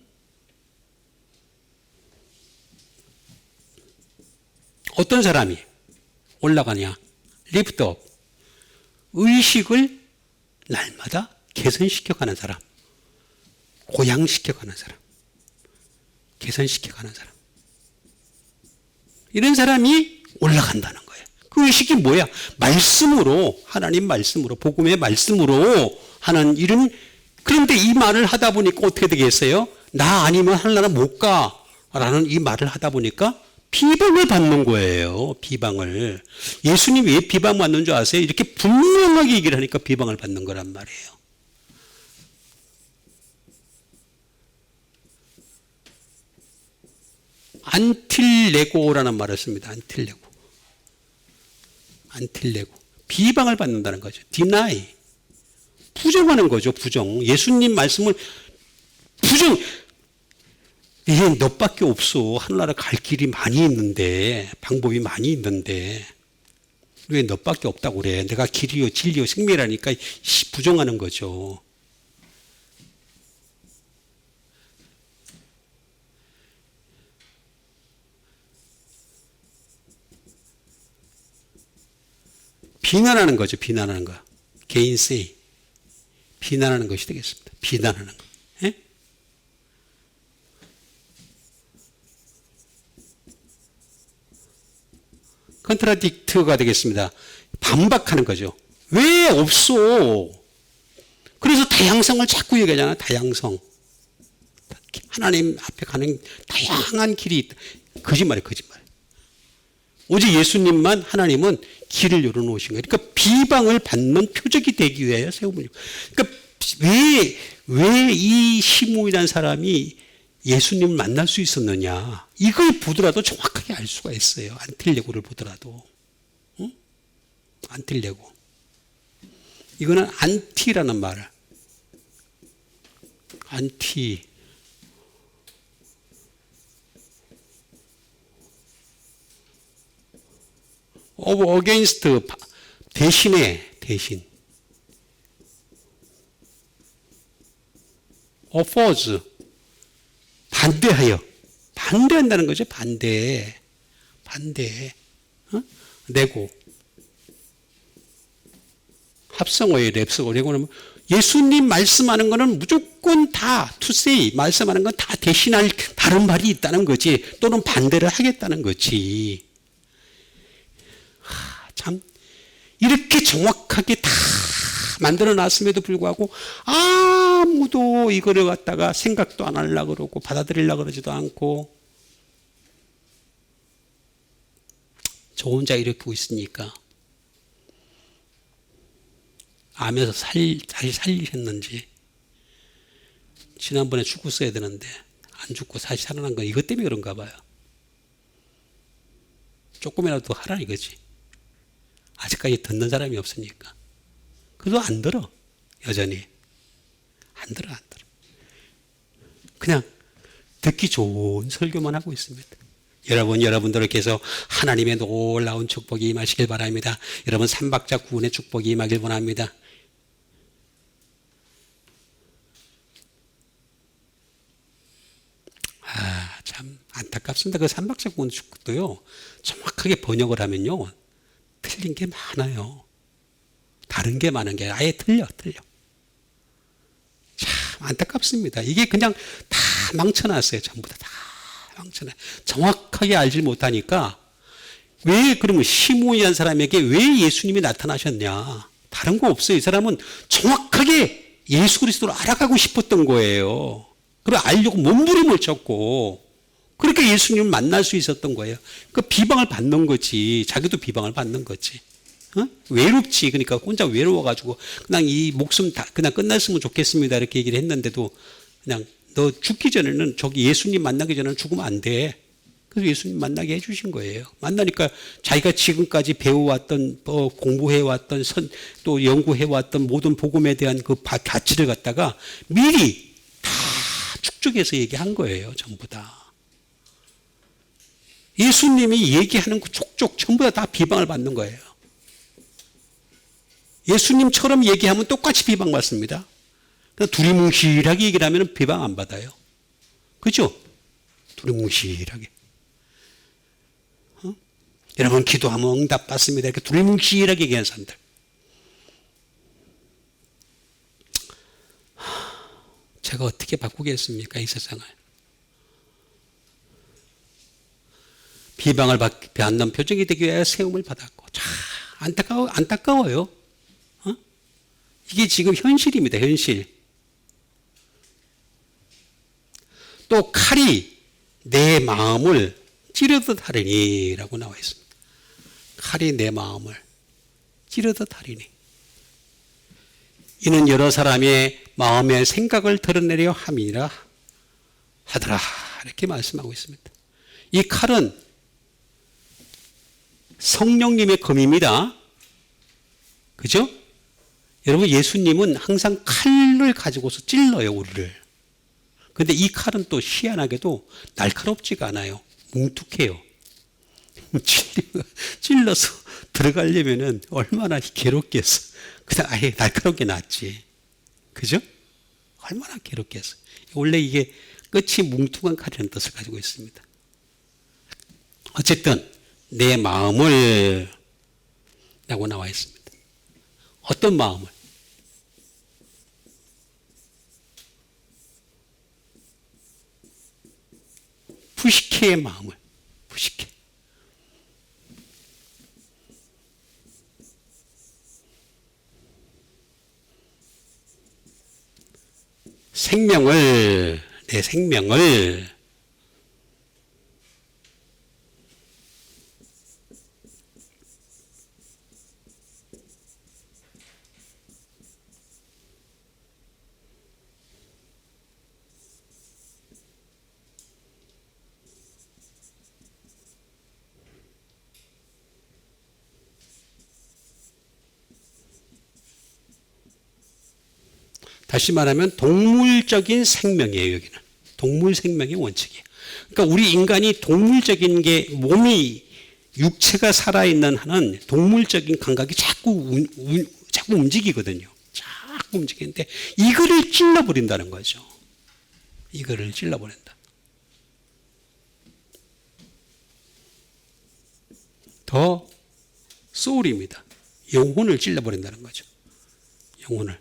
어떤 사람이 올라가냐? lift up. 의식을 날마다 개선시켜가는 사람. 고양시켜가는 사람. 개선시켜가는 사람. 이런 사람이 올라간다는 거예요. 그 의식이 뭐야? 말씀으로, 하나님 말씀으로, 복음의 말씀으로 하는 일은, 그런데 이 말을 하다 보니까 어떻게 되겠어요? 나 아니면 하늘나라 못 가. 라는 이 말을 하다 보니까 비방을 받는 거예요. 비방을. 예수님이 왜 비방 받는 줄 아세요? 이렇게 분명하게 얘기를 하니까 비방을 받는 거란 말이에요. 안틸레고라는 말을 씁니다. 안틸레고. 비방을 받는다는 거죠. deny. 부정하는 거죠. 부정. 예수님 말씀을 부정. 너밖에 없어. 하늘나라 갈 길이 많이 있는데, 방법이 많이 있는데 왜 너밖에 없다고 그래. 내가 길이요 진리요 생명이라니까 부정하는 거죠. 비난하는 거죠. 비난하는 거. 개인세이. 비난하는 것이 되겠습니다. 비난하는 거. 예? 컨트라딕트가 되겠습니다. 반박하는 거죠. 왜 없어? 그래서 다양성을 자꾸 얘기하잖아요. 다양성. 하나님 앞에 가는 다양한 길이 있다. 거짓말이에요. 거짓말. 오직 예수님만 하나님은 길을 열어놓으신 거예요. 그러니까 비방을 받는 표적이 되기 위하여 세우면. 그러니까 왜 이 시몬이라는 사람이 예수님을 만날 수 있었느냐. 이걸 보더라도 정확하게 알 수가 있어요. 안틸레고를 보더라도. 응? 안틸레고. 이거는 안티라는 말. 안티. of against 대신에 대신 oppose 반대하여 반대한다는 거죠. 반대 내고 합성어예요. 랩성어. 레고는 예수님 말씀하는 거는 무조건 다 투세이 말씀하는 건 다 대신할 다른 말이 있다는 거지, 또는 반대를 하겠다는 거지. 참 이렇게 정확하게 다 만들어 놨음에도 불구하고 아무도 이거를 갖다가 생각도 안 하려고 그러고 받아들이려고 그러지도 않고, 저 혼자 이렇게 있으니까 암에서 잘 살리셨는지, 지난번에 죽었어야 되는데 안 죽고 다시 살아난 건 이것 때문에 그런가 봐요. 조금이라도 하라 이거지. 아직까지 듣는 사람이 없으니까. 그래도 안 들어. 여전히 안 들어. 그냥 듣기 좋은 설교만 하고 있습니다. 여러분들께서 하나님의 놀라운 축복이 임하시길 바랍니다. 여러분 삼박자 구원의 축복이 임하길 원합니다. 참 안타깝습니다. 그 삼박자 구원 축복도요, 정확하게 번역을 하면요 틀린 게 많아요. 다른 게 많은 게 아예 틀려. 참 안타깝습니다. 이게 그냥 다 망쳐놨어요. 전부 다 망쳐놔. 정확하게 알지 못하니까. 왜 그러면 시몬이라는 사람에게 왜 예수님이 나타나셨냐? 다른 거 없어요. 이 사람은 정확하게 예수 그리스도를 알아가고 싶었던 거예요. 그걸 알려고 몸부림을 쳤고, 그렇게 예수님을 만날 수 있었던 거예요. 그 비방을 받는 거지. 자기도 비방을 받는 거지. 외롭지. 그러니까 혼자 외로워가지고 그냥 이 목숨 다 그냥 끝났으면 좋겠습니다 이렇게 얘기를 했는데도, 그냥 너 죽기 전에는 저기 예수님 만나기 전에는 죽으면 안 돼. 그래서 예수님 만나게 해주신 거예요. 만나니까 자기가 지금까지 배워왔던 공부해왔던 또 연구해왔던 모든 복음에 대한 그 가치를 갖다가 미리 다 축적해서 얘기한 거예요. 전부 다. 예수님이 얘기하는 그 족족 전부 다 비방을 받는 거예요. 예수님처럼 얘기하면 똑같이 비방받습니다. 두리뭉실하게 얘기를 하면 비방 안 받아요. 그죠? 두리뭉실하게. 여러분 기도하면 응답 받습니다. 이렇게 두리뭉실하게 얘기하는 사람들. 제가 어떻게 바꾸겠습니까? 이 세상을. 비방을 받는 표정이 되기 위해 세움을 받았고, 참 안타까워요. 이게 지금 현실입니다. 현실. 또 칼이 내 마음을 찌르듯 하리니 라고 나와 있습니다. 칼이 내 마음을 찌르듯 하리니. 이는 여러 사람의 마음의 생각을 드러내려 함이라 하더라. 이렇게 말씀하고 있습니다. 이 칼은 성령님의 검입니다. 그죠? 여러분 예수님은 항상 칼을 가지고서 찔러요, 우리를. 그런데 이 칼은 또 희한하게도 날카롭지가 않아요. 뭉툭해요. 찔러서 들어가려면은 얼마나 괴롭겠어. 그냥 아예 날카롭게 낫지. 그죠? 얼마나 괴롭겠어. 원래 이게 끝이 뭉툭한 칼이라는 뜻을 가지고 있습니다. 어쨌든 내 마음을 라고 나와 있습니다. 어떤 마음을? 푸시케의 마음을. 푸시케. 생명을, 내 생명을 다시 말하면 동물적인 생명이에요. 여기는 동물 생명의 원칙이에요. 그러니까 우리 인간이 동물적인 게 몸이 육체가 살아있는 한은 동물적인 감각이 자꾸 움직이거든요. 자꾸 움직이는데 이거를 찔러버린다는 거죠. 이거를 찔러버린다. 더 소울입니다. 영혼을 찔러버린다는 거죠. 영혼을.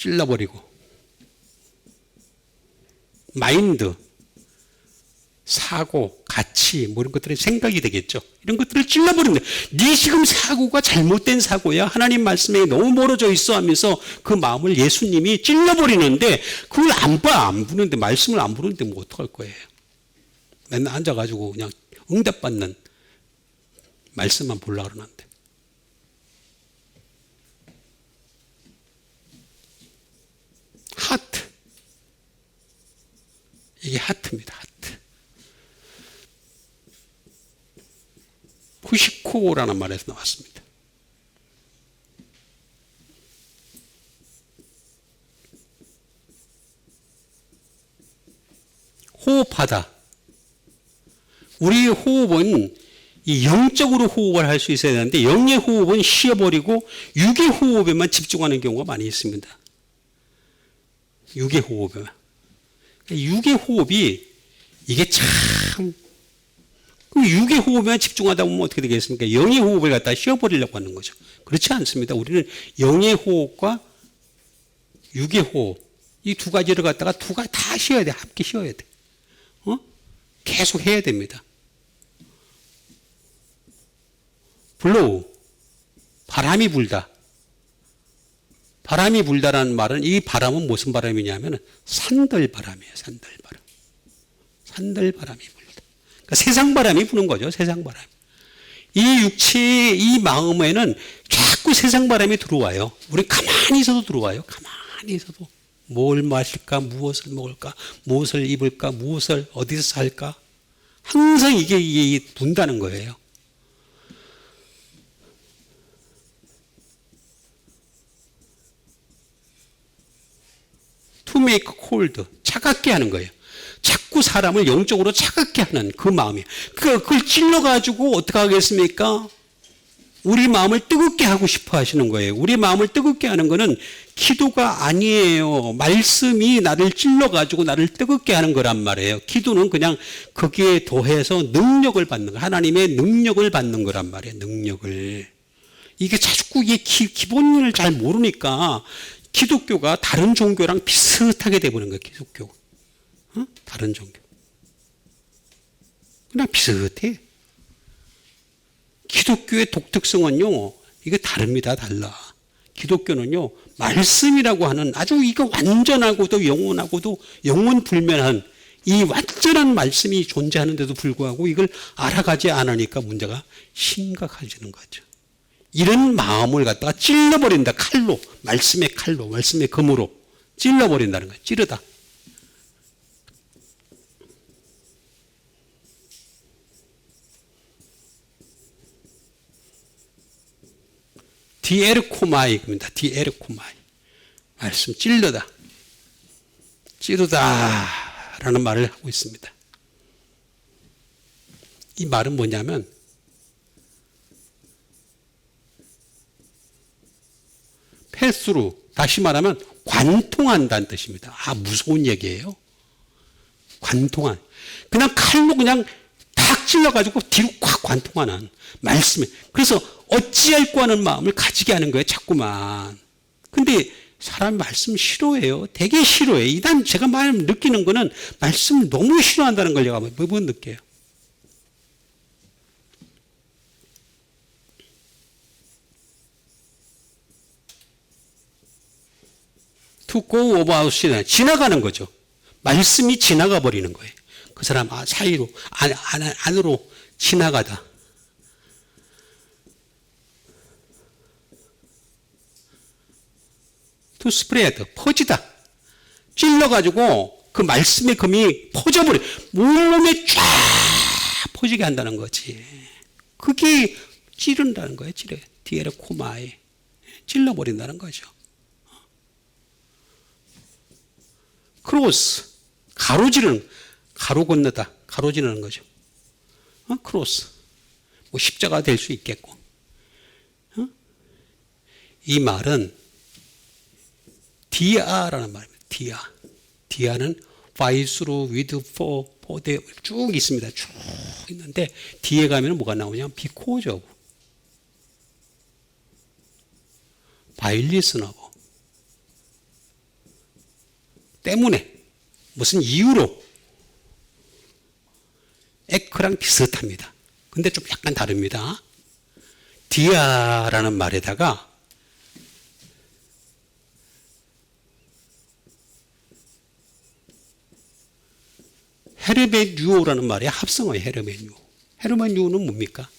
찔러버리고, 마인드, 사고, 가치, 뭐 이런 것들이 생각이 되겠죠. 이런 것들을 찔러버리는데, 네 지금 사고가 잘못된 사고야. 하나님 말씀에 너무 멀어져 있어 하면서 그 마음을 예수님이 찔러버리는데, 그걸 안 부는데, 말씀을 안 부르는데 뭐 어떡할 거예요. 맨날 앉아가지고 그냥 응답받는 말씀만 보려고 그러는데. 하트. 이게 하트입니다. 하트. 후시코라는 말에서 나왔습니다. 호흡하다. 우리의 호흡은 이 영적으로 호흡을 할 수 있어야 되는데 영의 호흡은 쉬어버리고 육의 호흡에만 집중하는 경우가 많이 있습니다. 육의 호흡에만. 육의 호흡이 이게 참 육의 호흡에만 집중하다 보면 어떻게 되겠습니까? 영의 호흡을 갖다 쉬어버리려고 하는 거죠. 그렇지 않습니다. 우리는 영의 호흡과 육의 호흡 이 두 가지를 갖다가 다 쉬어야 돼. 함께 쉬어야 돼. 계속 해야 됩니다. 블로우, 바람이 불다. 바람이 불다라는 말은 이 바람은 무슨 바람이냐면 산들바람이에요. 산들바람. 산들바람이 불다. 그러니까 세상 바람이 부는 거죠. 세상 바람. 이 육체의 이 마음에는 자꾸 세상 바람이 들어와요. 우리 가만히 있어도 들어와요. 가만히 있어도. 뭘 마실까? 무엇을 먹을까? 무엇을 입을까? 무엇을 어디서 살까? 항상 이게 분다는 거예요. To make cold. 차갑게 하는 거예요. 자꾸 사람을 영적으로 차갑게 하는 그 마음이에요. 그걸 찔러가지고 어떻게 하겠습니까? 우리 마음을 뜨겁게 하고 싶어 하시는 거예요. 우리 마음을 뜨겁게 하는 거는 기도가 아니에요. 말씀이 나를 찔러가지고 나를 뜨겁게 하는 거란 말이에요. 기도는 그냥 거기에 더해서 능력을 받는 거. 하나님의 능력을 받는 거란 말이에요. 능력을. 이게 자꾸 이게 기본을 잘 모르니까 기독교가 다른 종교랑 비슷하게 되버린 거예요. 기독교. 다른 종교. 그냥 비슷해. 기독교의 독특성은요, 이게 다릅니다. 달라. 기독교는요, 말씀이라고 하는 아주 이거 완전하고도 영원하고도 영원불면한 이 완전한 말씀이 존재하는데도 불구하고 이걸 알아가지 않으니까 문제가 심각해지는 거죠. 이런 마음을 갖다가 찔러버린다. 칼로, 말씀의 칼로, 말씀의 검으로 찔러버린다는 거예요. 찌르다. 디에르코마이입니다. 디에르코마이. 말씀 찔르다. 찌르다 라는 말을 하고 있습니다. 이 말은 뭐냐면 패스루, 다시 말하면 관통한다는 뜻입니다. 아, 무서운 얘기예요. 관통한. 그냥 칼로 그냥 탁 찔러가지고 뒤로 콱 관통하는 말씀에. 그래서 어찌할꼬 하는 마음을 가지게 하는 거예요. 자꾸만. 근데 사람이 말씀 싫어해요. 되게 싫어해요. 일단 제가 느끼는 거는 말씀을 너무 싫어한다는 걸 제가 매번 느껴요. To go about이나 지나가는 거죠. 말씀이 지나가 버리는 거예요. 그 사람 사이로 안으로 지나가다. To spread 퍼지다. 찔러가지고 그 말씀의 금이 퍼져버려. 몸에 쫙 퍼지게 한다는 거지. 그게 찌른다는 거예요. 디에르코마에 찔러버린다는 거죠. 크로스, 가로지르는, 가로 건너다, 가로지르는 거죠. 크로스, 뭐 십자가 될 수 있겠고. 이 말은 디아라는 말입니다. 디아. 디아는 by, through, with, for, there 쭉 있습니다. 쭉 있는데 뒤에 가면 뭐가 나오냐면 because of, by, listen of, 때문에 무슨 이유로 에크랑 비슷합니다. 근데 좀 약간 다릅니다. 디아라는 말에다가 헤르메뉴오라는 말이 합성어예요. 헤르메뉴. 헤르메뉴는 뭡니까?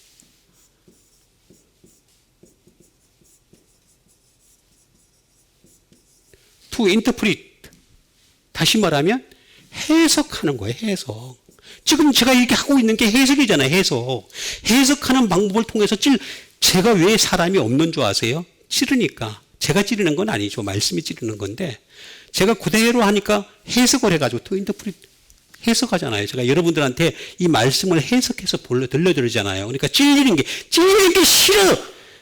to interpret. 다시 말하면 해석하는 거예요. 해석. 지금 제가 이렇게 하고 있는 게 해석이잖아요. 해석. 해석하는 방법을 통해서 제가 왜 사람이 없는 줄 아세요? 찌르니까. 제가 찌르는 건 아니죠. 말씀이 찌르는 건데 제가 그대로 하니까 해석을 해가지고 to interpret 해석하잖아요. 제가 여러분들한테 이 말씀을 해석해서 들려드리잖아요. 그러니까 찔리는 게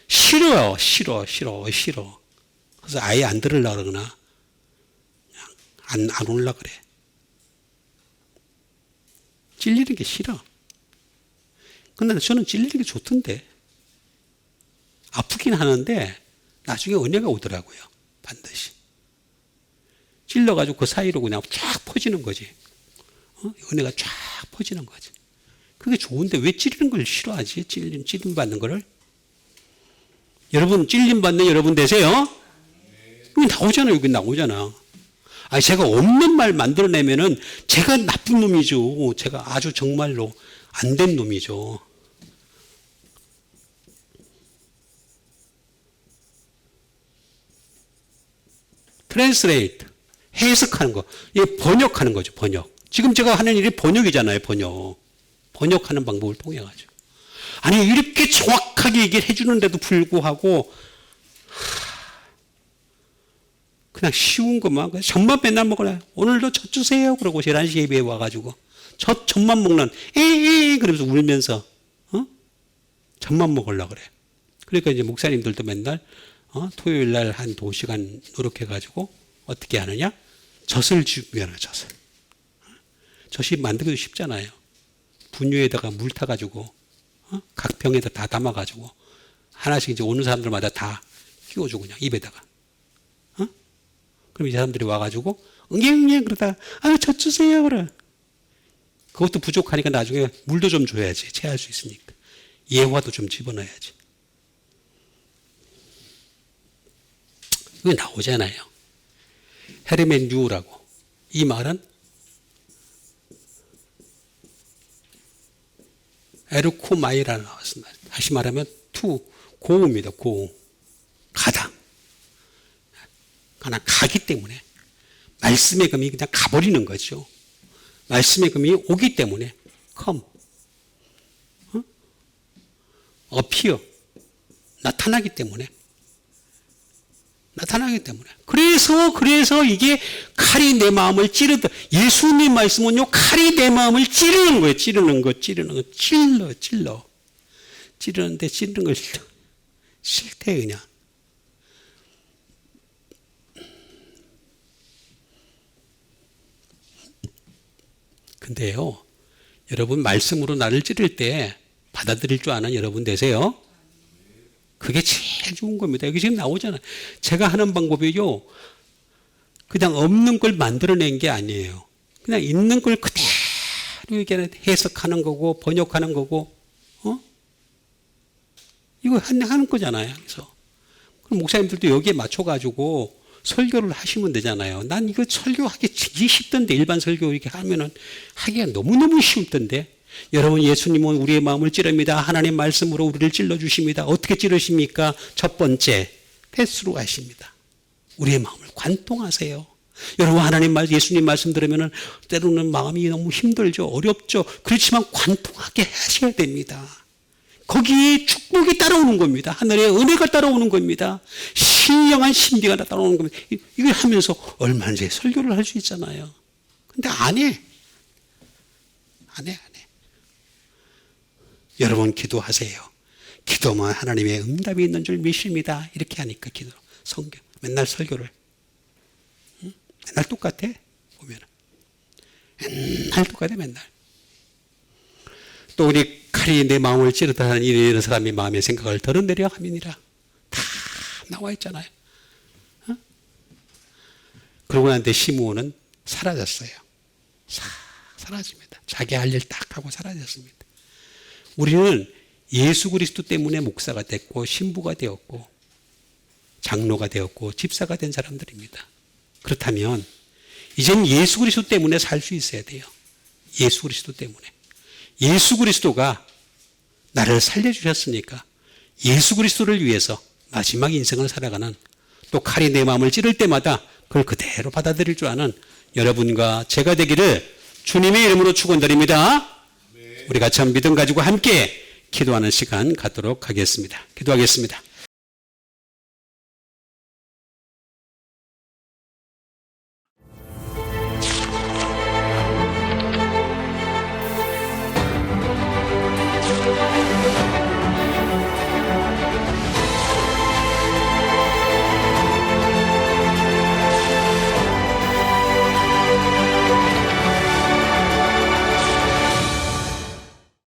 싫어요. 싫어. 그래서 아예 안 들으려고 그러거나 안 올라 그래. 찔리는 게 싫어. 근데 저는 찔리는 게 좋던데. 아프긴 하는데 나중에 은혜가 오더라고요. 반드시. 찔러가지고 그 사이로 그냥 쫙 퍼지는 거지. 은혜가 쫙 퍼지는 거지. 그게 좋은데 왜 찔리는 걸 싫어하지? 찔림 받는 거를. 여러분 찔림 받는 여러분 되세요? 여기 나오잖아요. 여기 나오잖아. 아니 제가 없는 말 만들어내면은 제가 나쁜 놈이죠. 제가 아주 정말로 안 된 놈이죠. 트랜스레이트 해석하는 거. 이게 번역하는 거죠. 번역. 지금 제가 하는 일이 번역이잖아요. 번역하는 방법을 통해 가지고. 아니 이렇게 정확하게 얘기를 해주는데도 불구하고 그냥 쉬운 것만 젖만 맨날 먹으래. 오늘도 젖 주세요. 그러고 11시 예배에 와가지고 젖만 먹는 그러면서 울면서 젖만 먹으려고 그래. 그러니까 이제 목사님들도 맨날 토요일 날 한 2시간 노력해가지고 어떻게 하느냐? 젖을 준비하는 젖을. 젖이 만들기도 쉽잖아요. 분유에다가 물 타가지고 각 병에다 다 담아가지고 하나씩 이제 오는 사람들마다 다 끼워주고 그냥 입에다가. 그럼 이 사람들이 와가지고 응애 그러다 젖 주세요 그래. 그것도 부족하니까 나중에 물도 좀 줘야지. 체할 수 있으니까. 예화도 좀 집어넣어야지. 그게 나오잖아요. 헤르멘유라고. 이 말은 에르코마이라는 나왔습니다. 다시 말하면 고우입니다. 고우. 가다. 그냥 가기 때문에 말씀의 금이 그냥 가버리는 거죠. 말씀의 금이 오기 때문에 come, appear, 나타나기 때문에 그래서 이게 칼이 내 마음을 찌르다. 예수님 말씀은요 칼이 내 마음을 찌르는 거예요. 찌르는 거 찌르는데 찌르는 걸 싫대 그냥. 근데요, 여러분 말씀으로 나를 찌를 때 받아들일 줄 아는 여러분 되세요? 그게 제일 좋은 겁니다. 여기 지금 나오잖아요. 제가 하는 방법이요, 그냥 없는 걸 만들어낸 게 아니에요. 그냥 있는 걸 그대로 이렇게 해석하는 거고 번역하는 거고, 이거 하는 거잖아요. 그래서 그럼 목사님들도 여기에 맞춰가지고 설교를 하시면 되잖아요. 난 이거 설교하기 되게 쉽던데, 일반 설교 이렇게 하면은 하기가 너무너무 쉬웠던데. 여러분, 예수님은 우리의 마음을 찌릅니다. 하나님 말씀으로 우리를 찔러주십니다. 어떻게 찌르십니까? 첫 번째, 패스로 하십니다. 우리의 마음을 관통하세요. 여러분, 예수님 말씀 들으면은 때로는 마음이 너무 힘들죠. 어렵죠. 그렇지만 관통하게 하셔야 됩니다. 거기에 축복이 따라오는 겁니다. 하늘의 은혜가 따라오는 겁니다. 신령한 신비가 따라오는 겁니다. 이걸 하면서 얼마나 설교를 할 수 있잖아요. 근데 안 해. 여러분 기도하세요. 기도만 하나님의 응답이 있는 줄 믿습니다. 이렇게 하니까 성경 맨날 설교를 맨날 똑같아. 보면 맨날 똑같아. 맨날. 또 우리 칼이 내 마음을 찌르다 하는 이런 사람의 마음의 생각을 덜어내려 함이니라. 다 나와 있잖아요. 그러고 난데 시므온은 사라졌어요. 싹 사라집니다. 자기 할 일 딱 하고 사라졌습니다. 우리는 예수 그리스도 때문에 목사가 됐고 신부가 되었고 장로가 되었고 집사가 된 사람들입니다. 그렇다면 이젠 예수 그리스도 때문에 살 수 있어야 돼요. 예수 그리스도 때문에. 예수 그리스도가 나를 살려주셨으니까 예수 그리스도를 위해서 마지막 인생을 살아가는, 또 칼이 내 마음을 찌를 때마다 그걸 그대로 받아들일 줄 아는 여러분과 제가 되기를 주님의 이름으로 축원드립니다. 우리 같이 한번 믿음 가지고 함께 기도하는 시간 갖도록 하겠습니다. 기도하겠습니다.